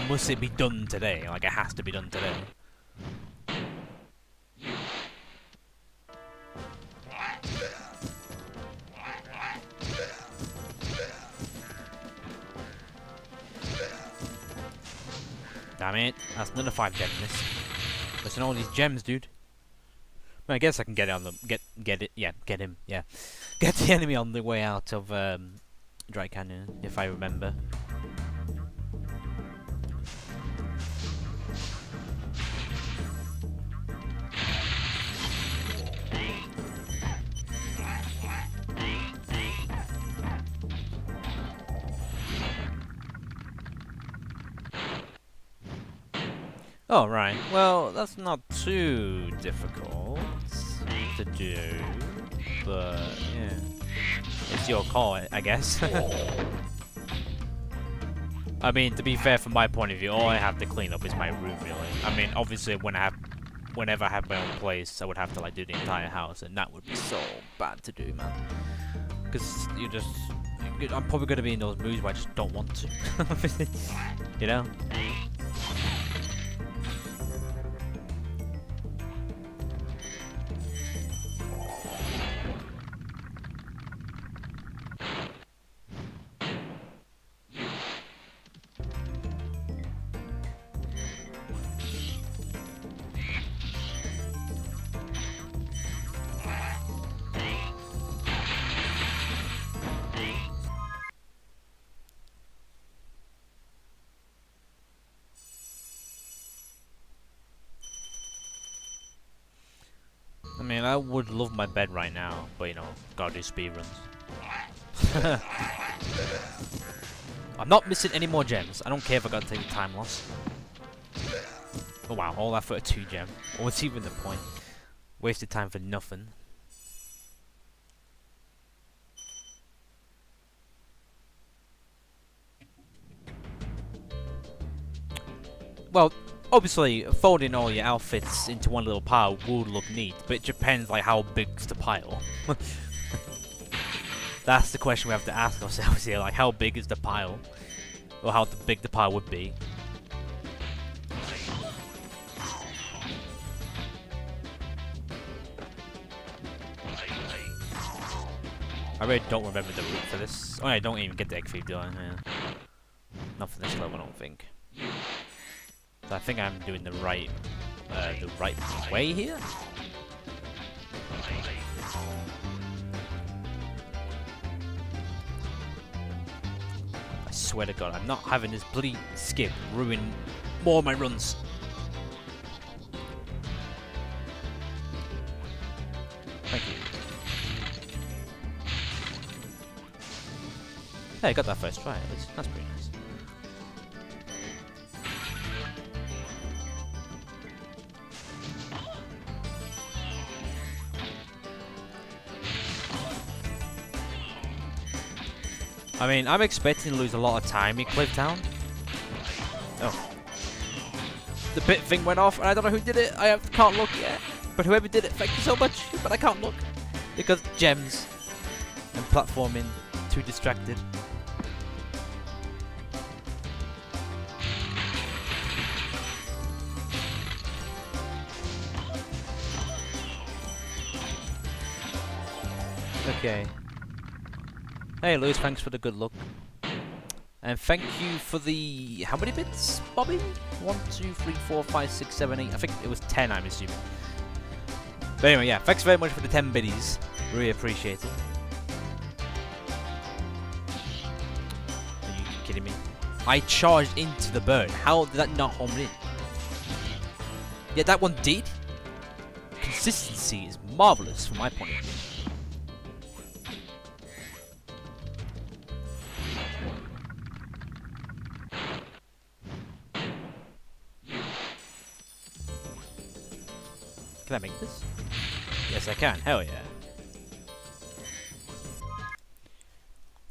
must it be done today? Like, it has to be done today. Damn it, that's another 5 gem missed. Listen, all these gems, dude. Well, I guess I can get it on the get him, yeah. Get the enemy on the way out of Dry Canyon, if I remember. Oh, right. Well, that's not too difficult to do, but yeah. It's your call, I guess. I mean, to be fair, from my point of view, all I have to clean up is my room, really. I mean, obviously, whenever I have my own place, I would have to, like, do the entire house, and that would be so bad to do, man. Because I'm probably going to be in those moods where I just don't want to. You know? I mean, I would love my bed right now, but you know, gotta do speedruns. I'm not missing any more gems. I don't care if I gotta take a time loss. Oh wow, all that for a 2 gem. What's even the point? Wasted time for nothing. Well, obviously, folding all your outfits into one little pile would look neat, but it depends like how big's the pile. That's the question we have to ask ourselves here, like how big is the pile? Or how big the pile would be. I really don't remember the route for this. Oh, I don't even get the egg feed, do I? Yeah. Not for this level, I don't think. So I think I'm doing the right way here. I swear to God, I'm not having this bloody skip ruin more of my runs. Thank you. Hey, I got that first try at least. That's pretty nice. I mean, I'm expecting to lose a lot of time in Cliff Town. Oh. The bit thing went off, and I don't know who did it. Can't look yet. But whoever did it, thank you so much. But I can't look. Because gems and platforming, too distracted. Okay. Hey Lewis, thanks for the good luck. And thank you for the... how many bits, Bobby? 1, 2, 3, 4, 5, 6, 7, 8. I think it was 10, I'm assuming. But anyway, yeah, thanks very much for the 10 biddies. Really appreciate it. Are you kidding me? I charged into the bird. How did that not home in? Yeah, that one did. Consistency is marvelous from my point of view. Can I make this? Yes, I can. Hell yeah.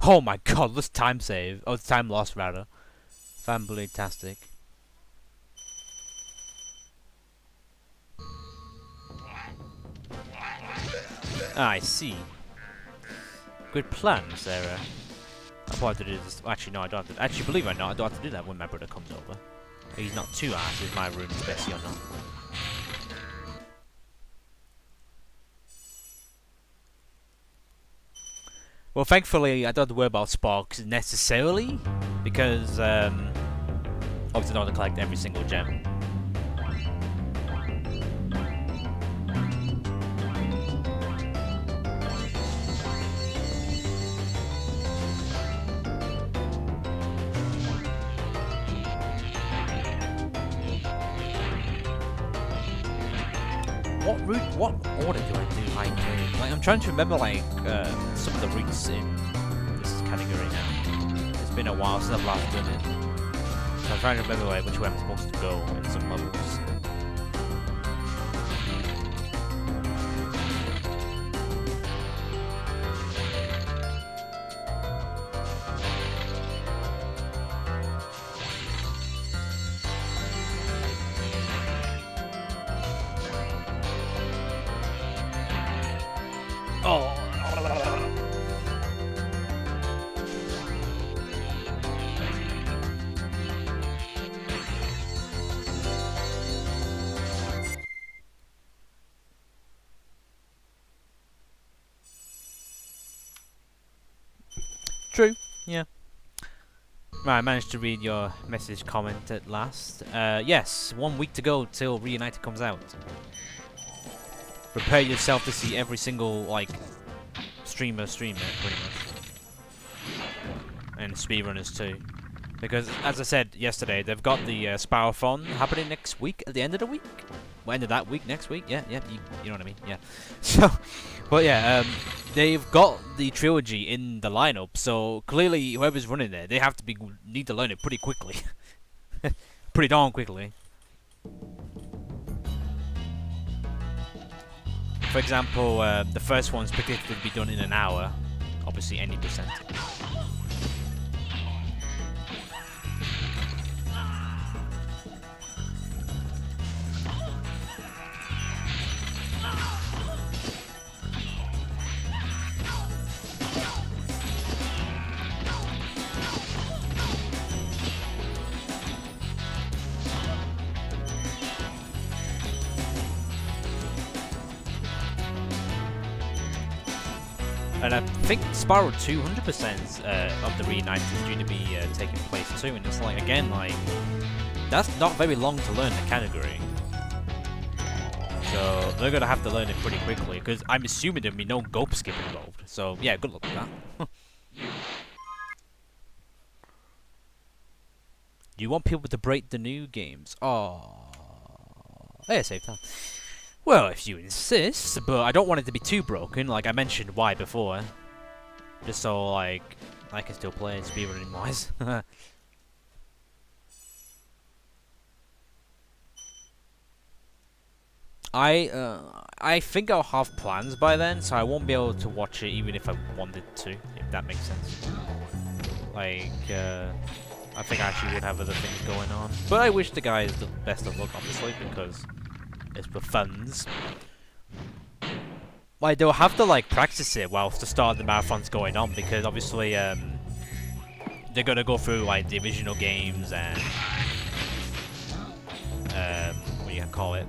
Oh my god, this time save. Oh, time lost, rather. Fantastic. Ah, I see. Good plan, Sarah. I probably have to do this. Actually, no, I don't have to. Actually, believe it or not, I don't have to do that when my brother comes over. He's not too arsed if my room is messy or not. Well, thankfully, I don't have to worry about sparks necessarily, because obviously I don't have to collect every single gem. What order do I do? Like I'm trying to remember some of the routes in this category now. It's been a while since I've last done it, so I'm trying to remember which way I'm supposed to go in some levels. Oh. True, yeah. Right, I managed to read your message comment at last. Yes, 1 week to go till Reunited comes out. Prepare yourself to see every single, like, streamer stream it, pretty much. And speedrunners too. Because, as I said yesterday, they've got the Spyro happening next week, at the end of the week? Well, end of that week, next week? Yeah, you know what I mean, yeah. So, but yeah, they've got the trilogy in the lineup, so clearly whoever's running there, they have to need to learn it pretty quickly. Pretty darn quickly. For example, the first one's predicted to be done in an hour. Obviously, any percent. And I think Spyro 200% of the Reunited is due to be taking place too, and it's like, again, like, that's not very long to learn the category. So they're gonna have to learn it pretty quickly, because I'm assuming there'll be no gulp skip involved. So yeah, good luck with that. Do you want people to break the new games? Oh, yeah, save time. Well, if you insist, but I don't want it to be too broken, like I mentioned why before. Just so, like, I can still play it speedrunning wise. I think I'll have plans by then, so I won't be able to watch it even if I wanted to, if that makes sense. Like, I think I actually would have other things going on. But I wish the guys the best of luck, obviously, because it's for funds. Like, they'll have to, like, practice it whilst the start of the marathon's going on, because obviously, they're gonna go through, like, the original games and, what do you call it?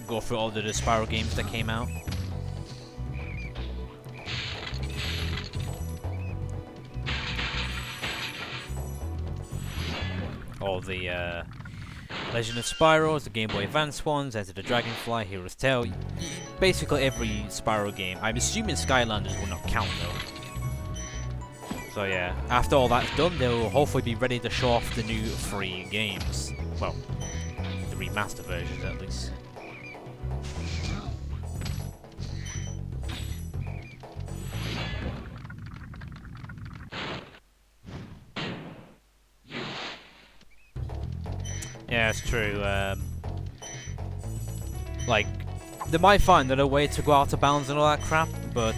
Go through all the Spyro games that came out. All the Legend of Spyro, the Game Boy Advance ones, Enter the Dragonfly, Hero's Tale. Basically every Spyro game. I'm assuming Skylanders will not count though. So yeah, after all that's done, they'll hopefully be ready to show off the new 3 games. Well, the remaster versions at least. Yeah, it's true. Like, they might find another way to go out of bounds and all that crap, but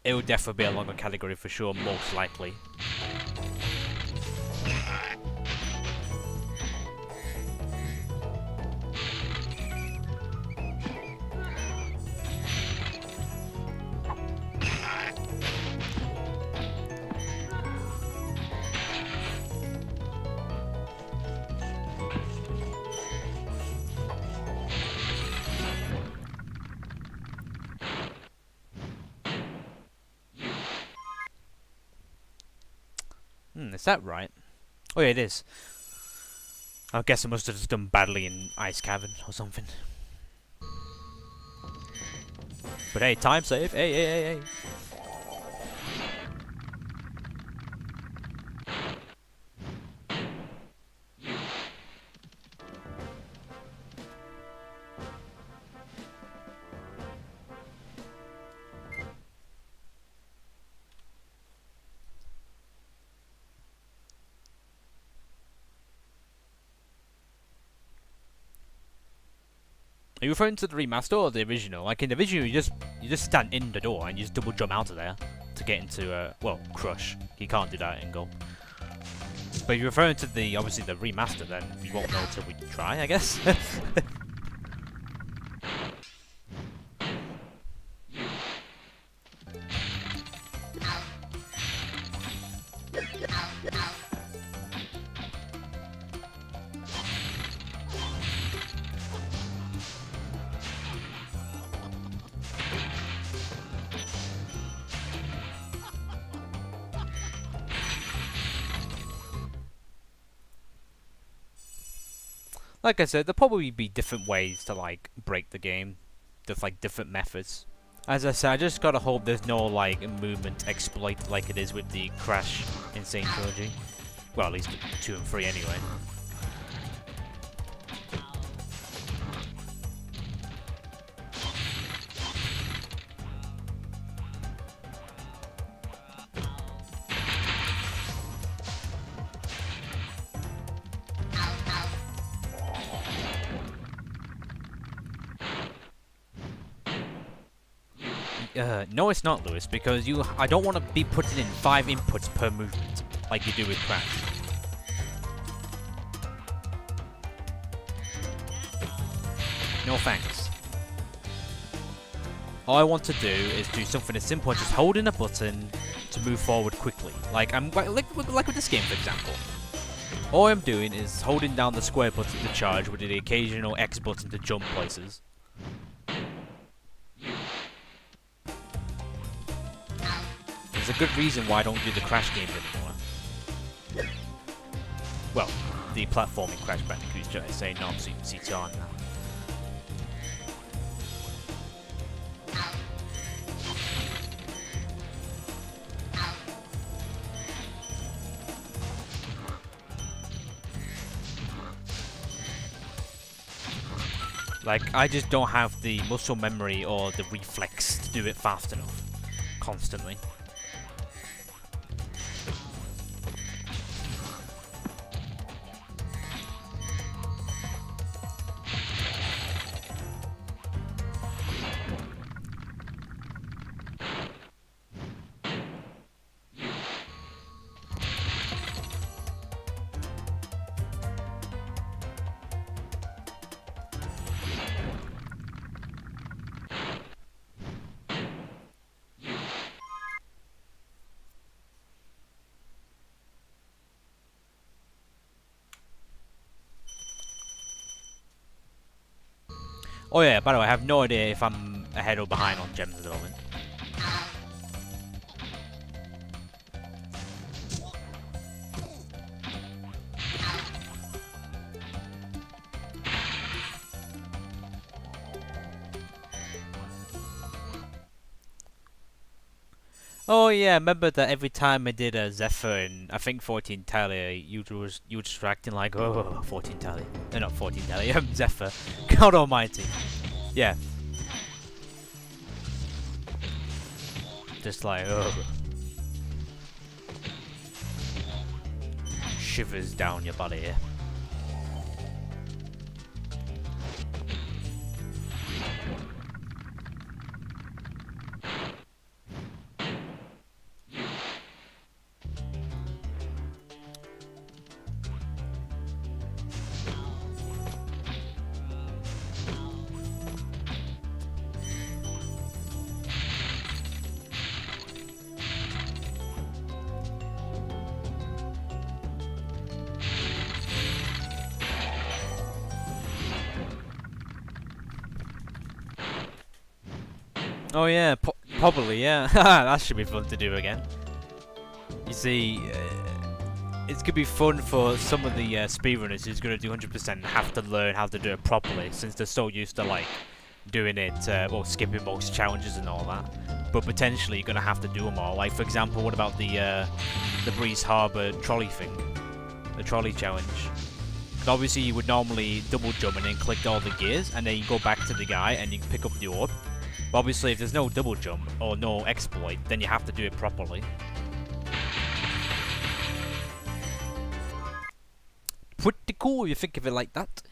it would definitely be a longer category for sure, most likely. Is that right? Oh yeah, it is. I guess I must have just done badly in Ice Cavern or something. But hey, time save. Hey, hey, hey, hey. Are you referring to the remaster or the original? Like in the original, you just stand in the door and you just double jump out of there to get into well, Crush. You can't do that in Gold. But if you're referring to the obviously the remaster, then we won't know until we try, I guess. Like I said, there'll probably be different ways to like break the game. Just like different methods. As I said, I just gotta hope there's no like movement exploit like it is with the Crash Insane Trilogy. Well, at least 2 and 3 anyway. No, it's not, Lewis, because I don't want to be putting in 5 inputs per movement, like you do with Crash. No thanks. All I want to do is do something as simple as just holding a button to move forward quickly. Like with this game, for example. All I'm doing is holding down the square button to charge with the occasional X button to jump places. There's a good reason why I don't do the Crash games anymore. Well, the platforming Crash Bandicoot, should I say, not CTR now. Like, I just don't have the muscle memory or the reflex to do it fast enough. Constantly. Oh yeah, by the way, I have no idea if I'm ahead or behind on gems at the moment. Oh yeah, I remember that every time I did a Zephyr in, I think 14 Tally, you were just acting like, oh, 14 Tally. No, not 14 Tally, Zephyr. God almighty. Yeah. Just like, oh. Shivers down your body. Oh yeah, probably, yeah. That should be fun to do again. You see, it's gonna be fun for some of the speedrunners who's gonna do 100% have to learn how to do it properly, since they're so used to like doing it, well, skipping most challenges and all that. But potentially you're gonna have to do them all. Like for example, what about the Breeze Harbor trolley thing, the trolley challenge? Because obviously you would normally double jump and then click all the gears, and then you go back to the guy and you pick up the orb. But obviously if there's no double jump or no exploit, then you have to do it properly. Pretty cool if you think of it like that.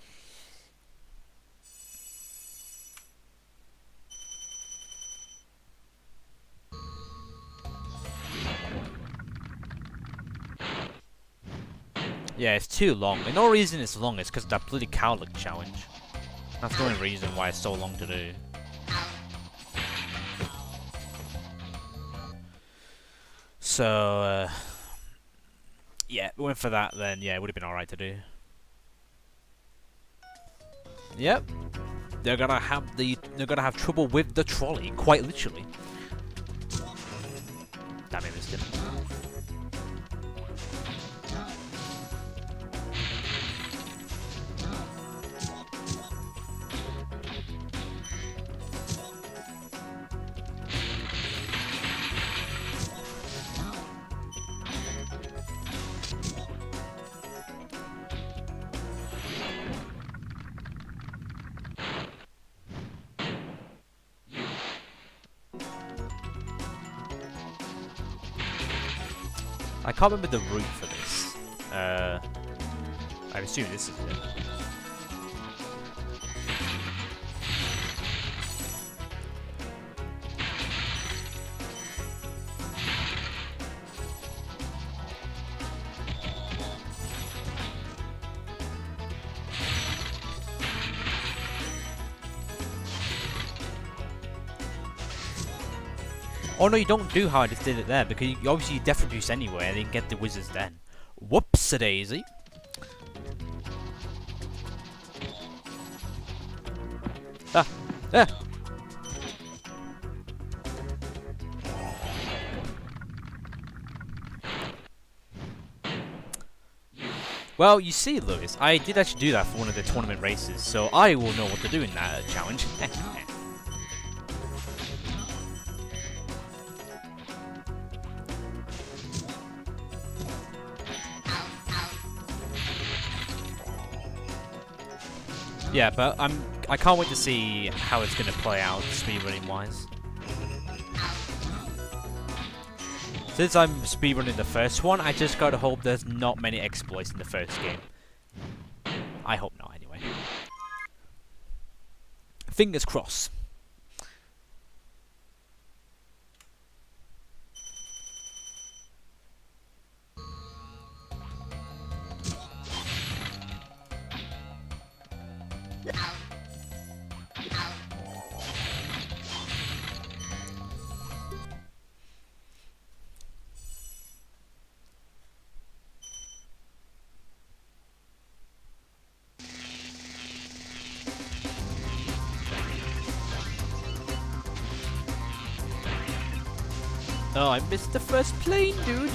Yeah, it's too long. And no reason it's long is because of that bloody cowlick challenge. That's the only reason why it's so long to do. So, yeah, we went for that then. Yeah, it would have been alright to do. Yep. They're gonna have trouble with the trolley, quite literally. Damn it, missed it. I can't remember the route for this. I assume this is it. Oh no, you don't do how I just did it there, because you obviously death reduce anyway and then get the wizards then. Whoops-a-daisy. Ah! Ah! Well, you see, Lewis, I did actually do that for one of the tournament races, so I will know what to do in that challenge. Yeah, but I can't wait to see how it's gonna play out speedrunning wise. Since I'm speedrunning the first one, I just gotta hope there's not many exploits in the first game. I hope not, anyway. Fingers crossed. Oh, I missed the first plane, dude.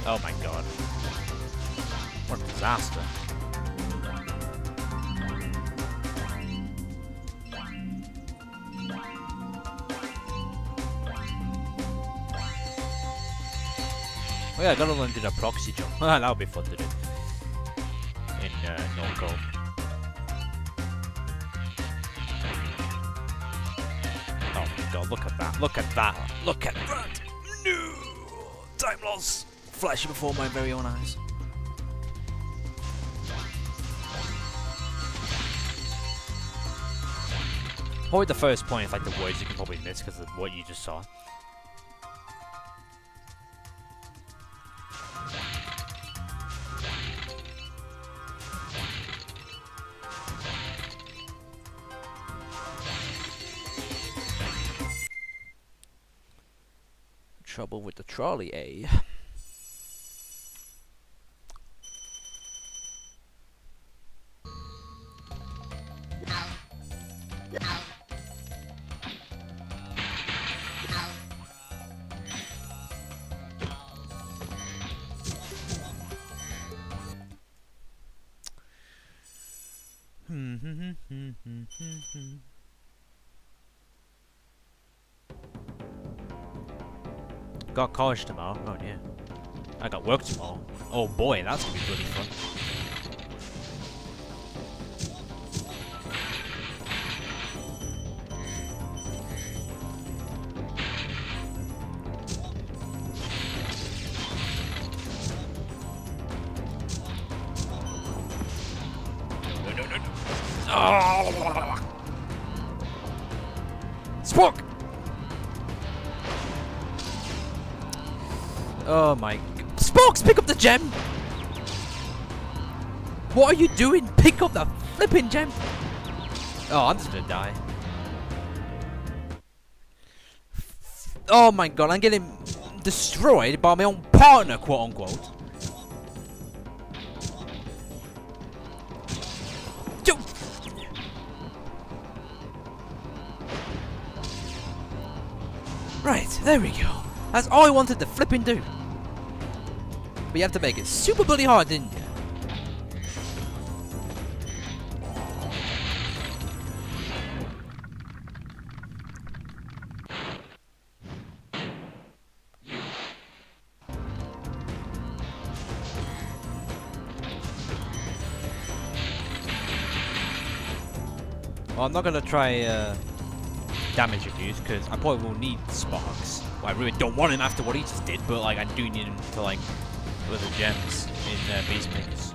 Oh my god. What a disaster. Oh yeah, I gotta learn to do a proxy jump. That would be fun to do. In Norco. Oh my god, look at that, look at that, look at that! No! Time loss! Flashing before my very own eyes. Probably the first point is like the words you can probably miss because of what you just saw. Trouble with the trolley, eh? Got college tomorrow. Oh dear. I got work tomorrow. Oh boy, that's gonna be really fun. No. Oh. Spook! Oh my... Spokes, pick up the gem! What are you doing? Pick up the flipping gem! Oh, I'm just gonna die. Oh my god, I'm getting destroyed by my own partner, quote unquote. Yo! Right, there we go. That's all I wanted to flipping do. But you have to make it super bloody hard, didn't you? Well, I'm not gonna try damage abuse because I probably will need sparks. Well, I really don't want him after what he just did, but like I do need him for like little gems in Peacemakers.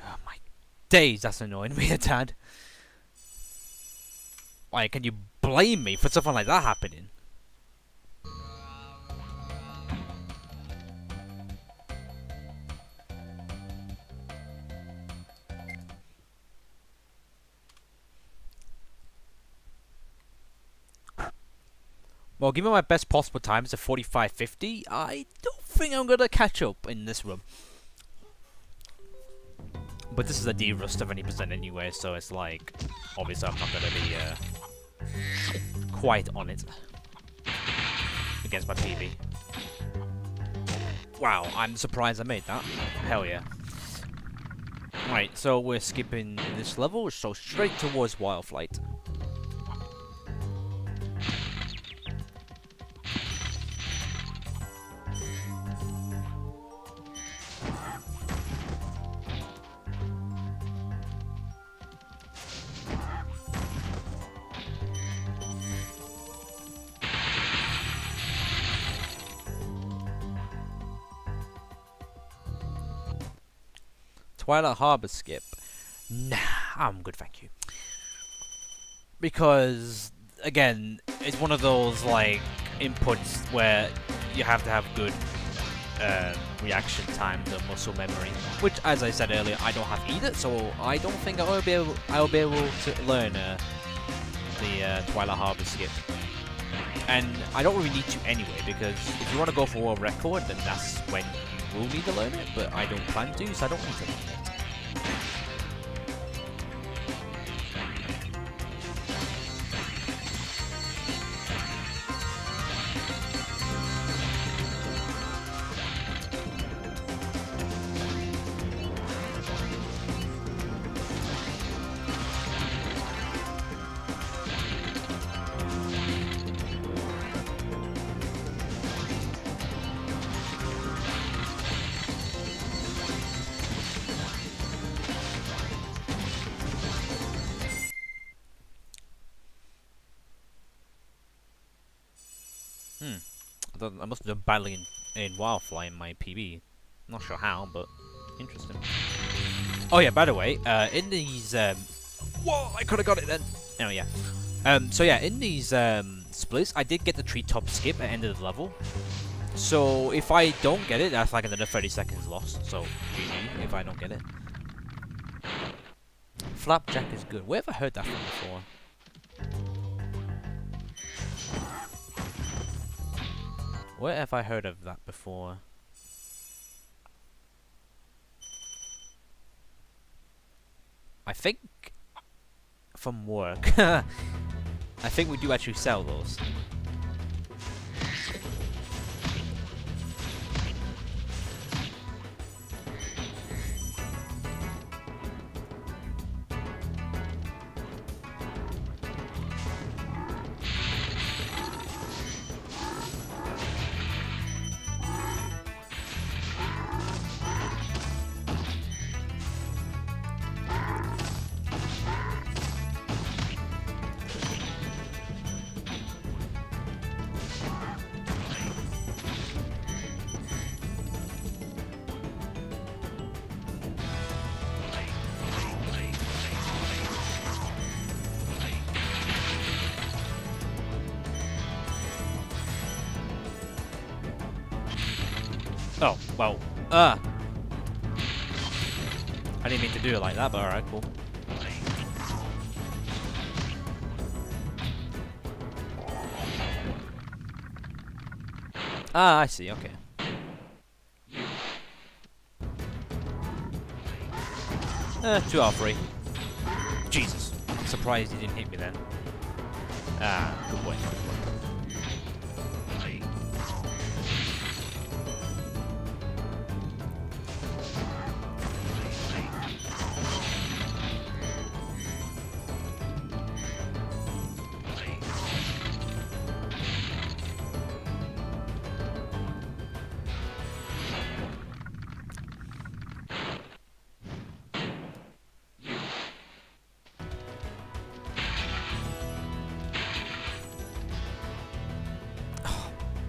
Oh my days, that's annoying me a tad. Why can you blame me for something like that happening? Well, given my best possible times of 45.50, I don't think I'm gonna catch up in this run. But this is a D-rust of 20% anyway, so it's like, obviously I'm not gonna be quite on it against my PB. Wow, I'm surprised I made that. Hell yeah. Right, so we're skipping this level, so straight towards Wild Flight. Twilight Harbor skip. Nah, I'm good, thank you. Because again, it's one of those like inputs where you have to have good reaction times and muscle memory, which, as I said earlier, I don't have either. So I don't think I'll be able to learn the Twilight Harbor skip. And I don't really need to anyway, because if you want to go for world record, then that's when you will need to learn it. But I don't plan to, so I don't need to learn it. I must have done badly in Wildfly in my PB. Not sure how, but interesting. Oh yeah, by the way, in these whoa, I could have got it then. Oh yeah. So yeah, in these splits, I did get the treetop skip at the end of the level. So if I don't get it, that's like another 30 seconds lost. So GG if I don't get it. Flapjack is good. Where have I heard that from before? Where have I heard of that before? I think from work. I think we do actually sell those. Oh, well, I didn't mean to do it like that, but alright, cool. Ah, I see, okay. 2 out of 3. Jesus, I'm surprised he didn't hit me then. Ah, good boy, good boy.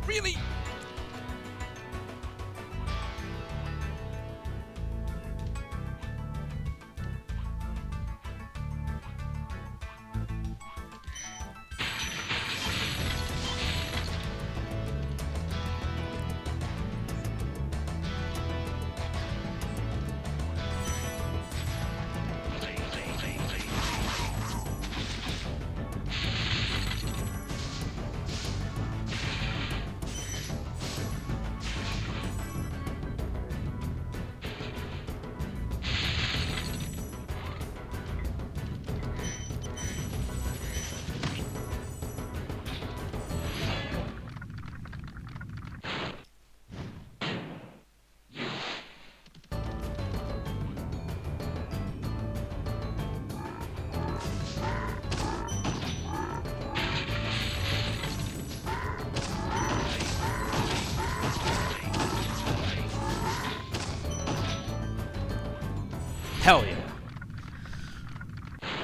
Really? Hell yeah.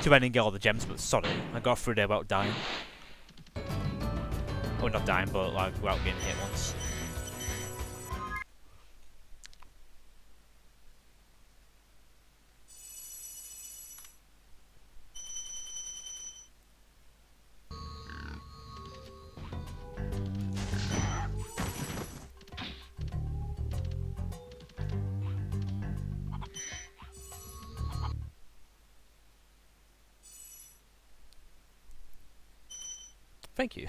Too bad I didn't get all the gems, but sorry. I got through there without dying. Or not dying, but like without getting hit once. Thank you.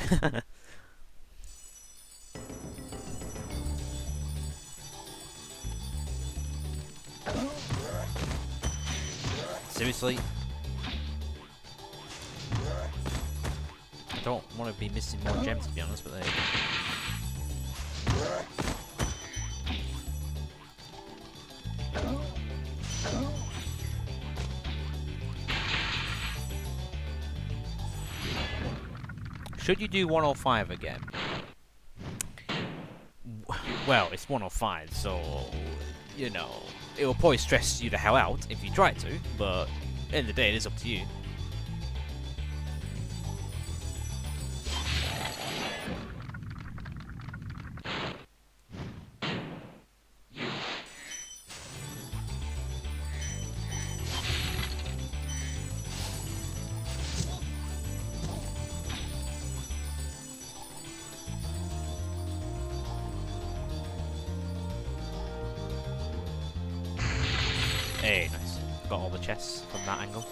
Seriously? I don't want to be missing more gems, to be honest, but there you go. Should you do 105 again? Well, it's 105, so, you know, it will probably stress you the hell out if you try to, but at the end of the day, it is up to you. Hey, nice. Got all the chests from that angle.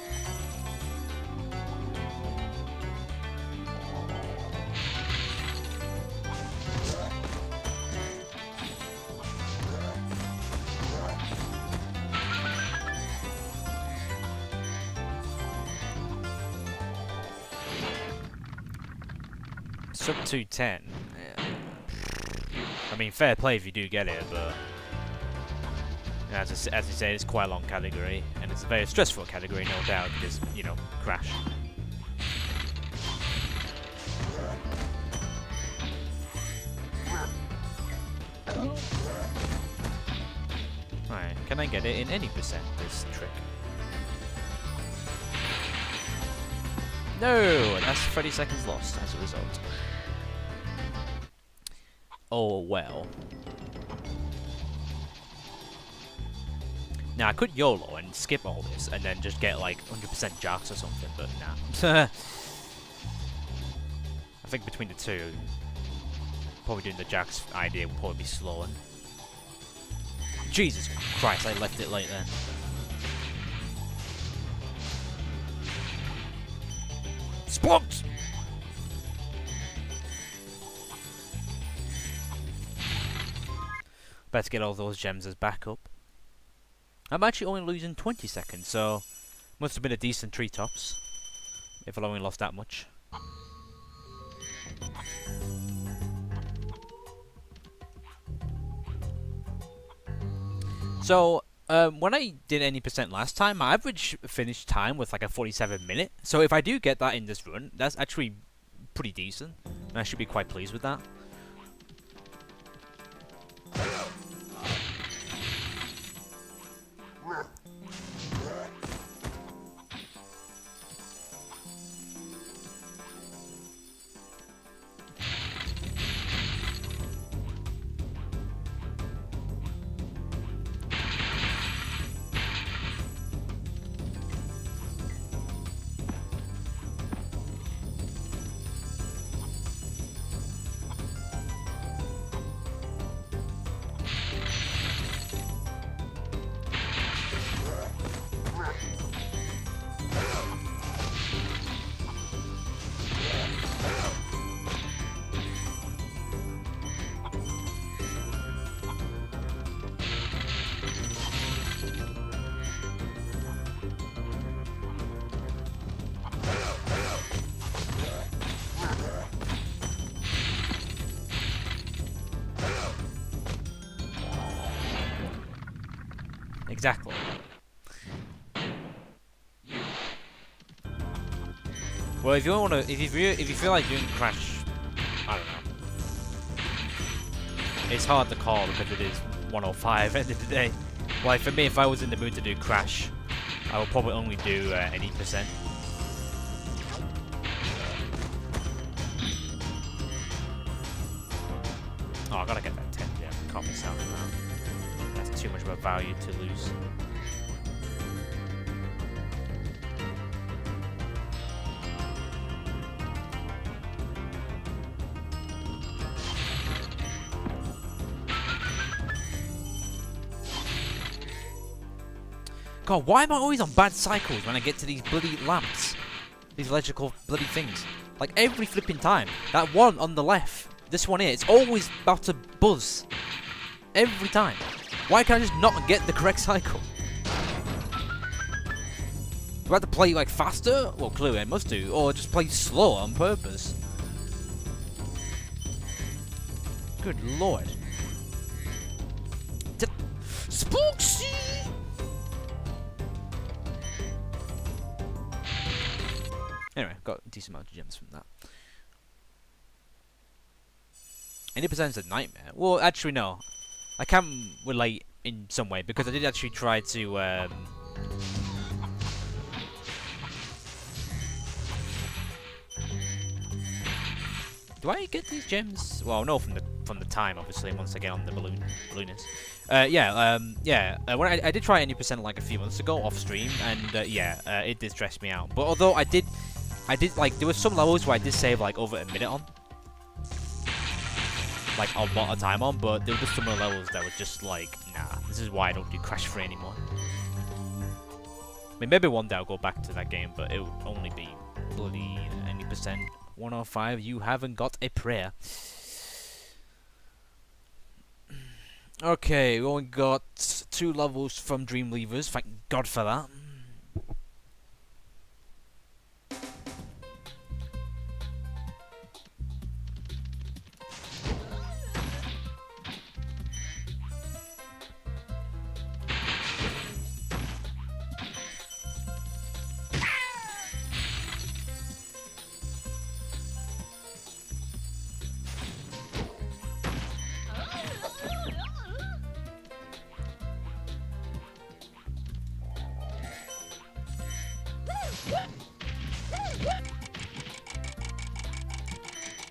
Sub 210. Yeah. I mean, fair play if you do get it, but as you say, it's quite a long category, and it's a very stressful category, no doubt, because, you know, crash. Alright, can I get it in any percent, this trick? No! That's 30 seconds lost as a result. Oh well. Now, I could YOLO and skip all this and then just get like 100% jacks or something, but nah. I think between the two, probably doing the jacks idea will probably be slower. Jesus Christ, I left it late then. Spot! Better get all those gems as backup. I'm actually only losing 20 seconds, so must have been a decent treetops if I only lost that much. So, when I did any percent last time, my average finish time was like a 47-minute. So if I do get that in this run, that's actually pretty decent. And I should be quite pleased with that. Exactly. Well, if you want to, if you feel like doing crash, I don't know. It's hard to call because it is 105 at the end of the day. Like for me, if I was in the mood to do crash, I would probably only do 80%. Oh, I gotta get that 10 gem. Can't miss out on that. That's too much of a value to lose. God, why am I always on bad cycles when I get to these bloody lamps? These electrical bloody things. Like every flipping time. That one on the left. This one here. It's always about to buzz. Every time. Why can't I just not get the correct cycle? Do I have to play like faster? Well, clearly I must do. Or just play slow on purpose. Good lord. Spooksy! Anyway, got a decent amount of gems from that. 80% is a nightmare. Well, actually, no. I can relate in some way because I did actually try to. Do I get these gems? Well, no, from the time, obviously. Once I get on the balloonist. When I did try 80% like a few months ago off stream, and it did stress me out. But although I did like there were some levels where I did save like over a minute on. Like a lot of time on, but there were just some of the levels that were just like, nah, this is why I don't do Crash Free anymore. I mean, maybe one day I'll go back to that game, but it would only be bloody 80%. 105, you haven't got a prayer. Okay, we only got 2 levels from Dreamweavers, thank God for that.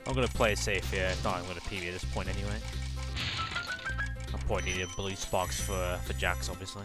I'm gonna play it safe here. If not, I'm gonna PB at this point anyway. I probably need blue sparks for Jax, obviously.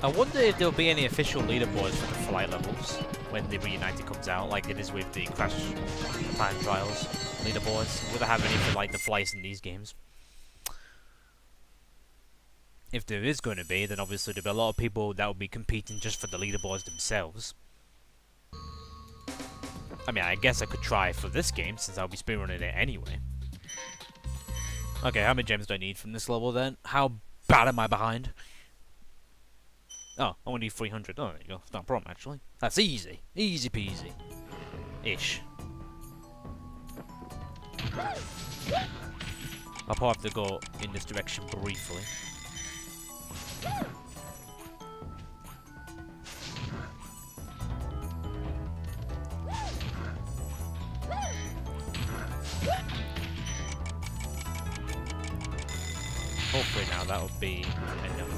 I wonder if there'll be any official leaderboards for the flight levels when the Reunited comes out, like it is with the Crash Time Trials leaderboards. Would I have any for like the flights in these games? If there is going to be, then obviously there'll be a lot of people that will be competing just for the leaderboards themselves. I mean, I guess I could try for this game since I'll be speedrunning it anyway. Okay, how many gems do I need from this level then? How bad am I behind? Oh, I only need 300. Oh, there you go. It's not a problem, actually. That's easy. Easy peasy. Ish. I'll probably have to go in this direction briefly. Hopefully now that will be enough.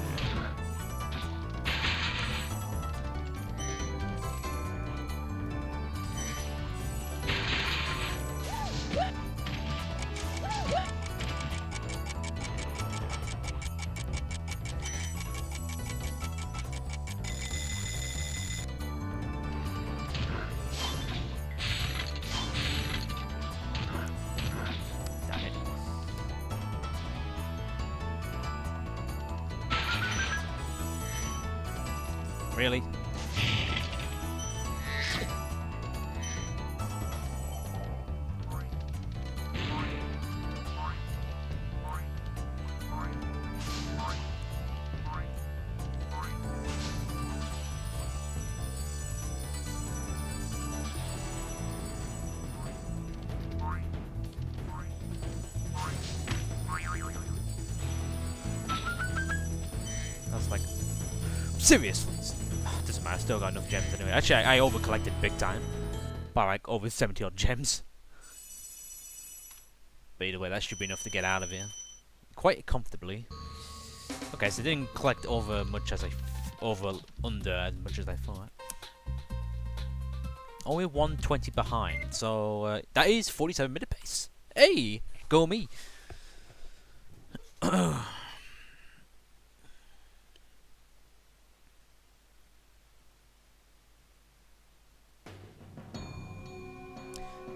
Really? Seriously. Doesn't matter, I still got enough gems anyway. Actually, I over-collected big time. By like over 70 odd gems. But either way, that should be enough to get out of here. Quite comfortably. Okay, so I didn't collect over much as under as much as I thought. Only 120 behind, so that is 47-minute pace. Hey, go me.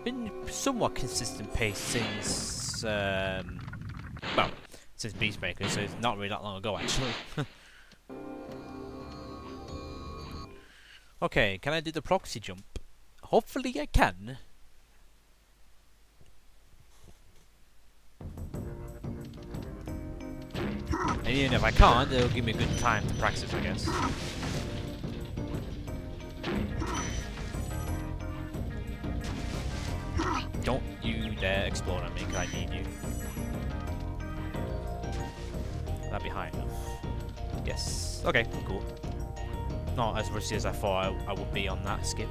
Been somewhat consistent pace since since Beastmaker, so it's not really that long ago actually. Okay, can I do the proxy jump? Hopefully I can. And even if I can't, it'll give me a good time to practice, I guess. Don't you dare explode on me, because I need you. That'd be high enough. Yes. Okay, cool. Not as rusty as I thought I would be on that skip.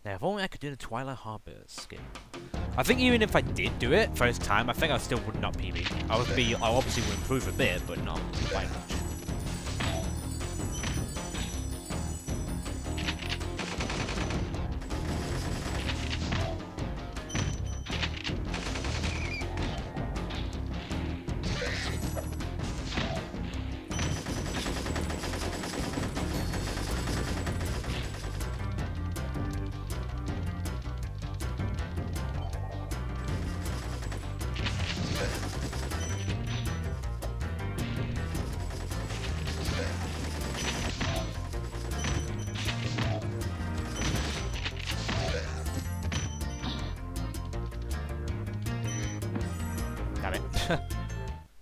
Now, if only I could do the Twilight Harbor skip. I think even if I did do it first time, I think I still would not PB. I obviously would improve a bit, but not by much.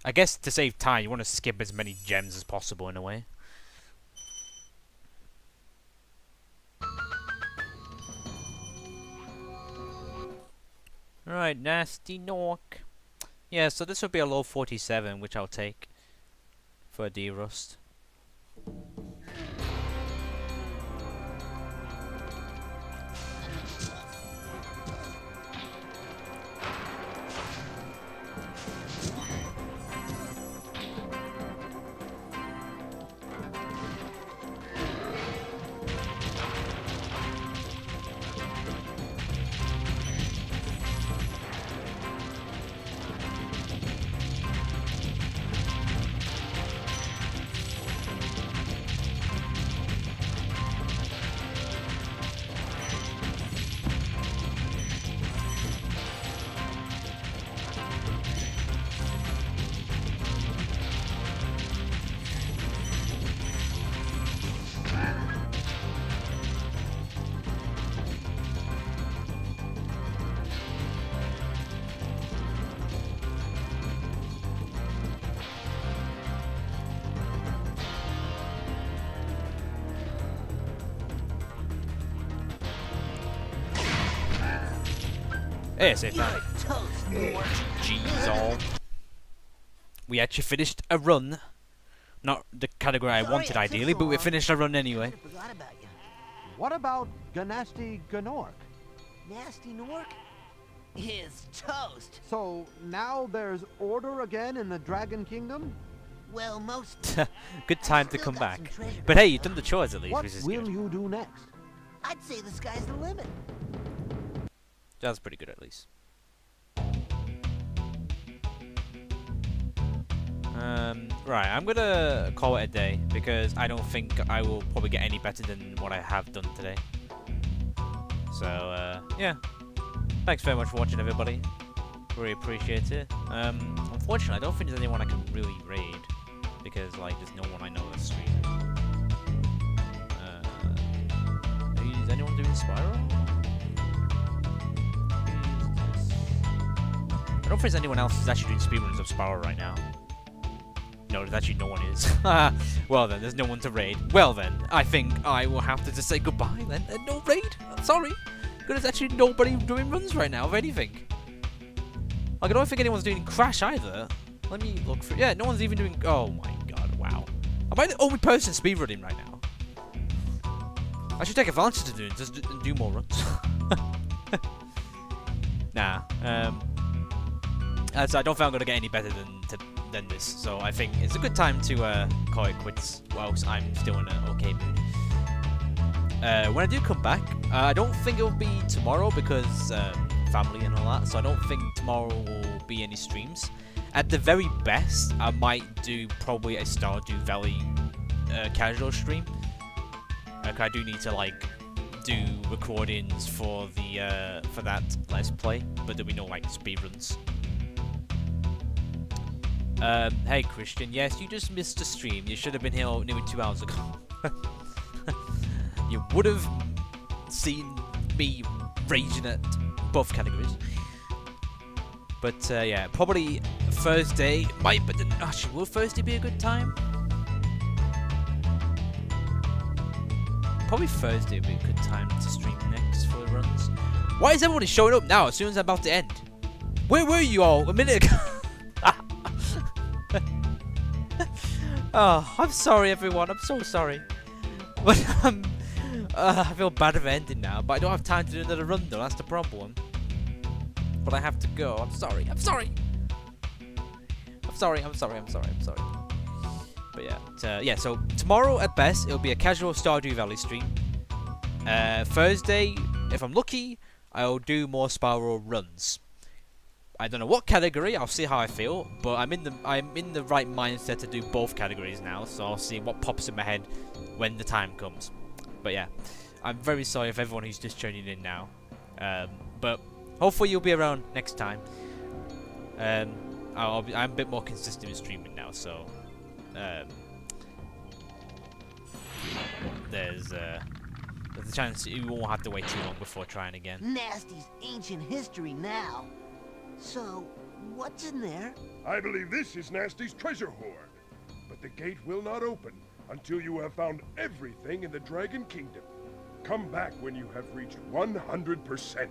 I guess to save time, you want to skip as many gems as possible in a way. Alright, Nasty Nork. Yeah, so this would be a low 47, which I'll take for a D-Rust. Hey, safe time. Jeez, all. We actually finished a run. Not the category I wanted ideally, but we finished a run anyway. What about Ganasty Ganork? Nasty Nork is toast. So now there's order again in the Dragon Kingdom? Well, most. Good time to come back. But hey, you've done the chores at least, What which is will good. you do next? I'd say the sky's the limit. That's pretty good at least. Right, I'm gonna call it a day because I don't think I will probably get any better than what I have done today. So, yeah. Thanks very much for watching, everybody. Really appreciate it. Unfortunately, I don't think there's anyone I can really raid because, like, there's no one I know that's streaming. Is anyone doing Spyro? I don't think there's anyone else who's actually doing speedruns of Spyro right now. No, there's actually no one is. Well then, there's no one to raid. Well then, I think I will have to just say goodbye then, and no raid. I'm sorry. Because there's actually nobody doing runs right now of anything. Like, I don't think anyone's doing Crash either. Let me look for... Yeah, no one's even doing... Oh my god, wow. Am I the only person speedrunning right now? I should take advantage of doing it, just do more runs. Nah, so I don't think I'm gonna get any better than this. So I think it's a good time to call it quits whilst I'm still in an okay mood. When I do come back, I don't think it'll be tomorrow because family and all that. So I don't think tomorrow will be any streams. At the very best, I might do probably a Stardew Valley casual stream. Like I do need to like do recordings for the for that Let's Play, but there'll be no like speedruns. Hey Christian, yes, you just missed a stream. You should have been here nearly 2 hours ago. You would have seen me raging at both categories. But yeah, probably Thursday might. But actually, will Thursday be a good time? Probably Thursday would be a good time to stream next for the runs. Why is everybody showing up now as soon as I'm about to end? Where were you all a minute ago? Oh, I'm sorry everyone, I'm so sorry. But I feel bad of ending now, but I don't have time to do another run though, that's the problem. But I have to go, I'm sorry. I'm sorry. But yeah, yeah, so tomorrow at best, it'll be a casual Stardew Valley stream. Thursday, if I'm lucky, I'll do more Spyro runs. I don't know what category, I'll see how I feel, but I'm in the right mindset to do both categories now, so I'll see what pops in my head when the time comes. But yeah, I'm very sorry for everyone who's just tuning in now. But hopefully you'll be around next time. I'm a bit more consistent in streaming now, so there's a chance you won't have to wait too long before trying again. Nasty's ancient history now. So, what's in there? I believe this is Nasty's treasure hoard. But the gate will not open until you have found everything in the Dragon Kingdom. Come back when you have reached 100%.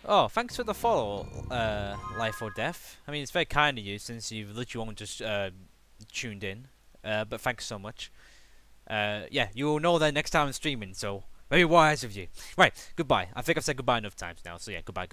Oh, thanks for the follow, Life or Death. I mean, it's very kind of you since you've literally only just tuned in. But thanks so much. Yeah, you will know that next time I'm streaming, so very wise of you. Right, goodbye. I think I've said goodbye enough times now, so yeah, goodbye.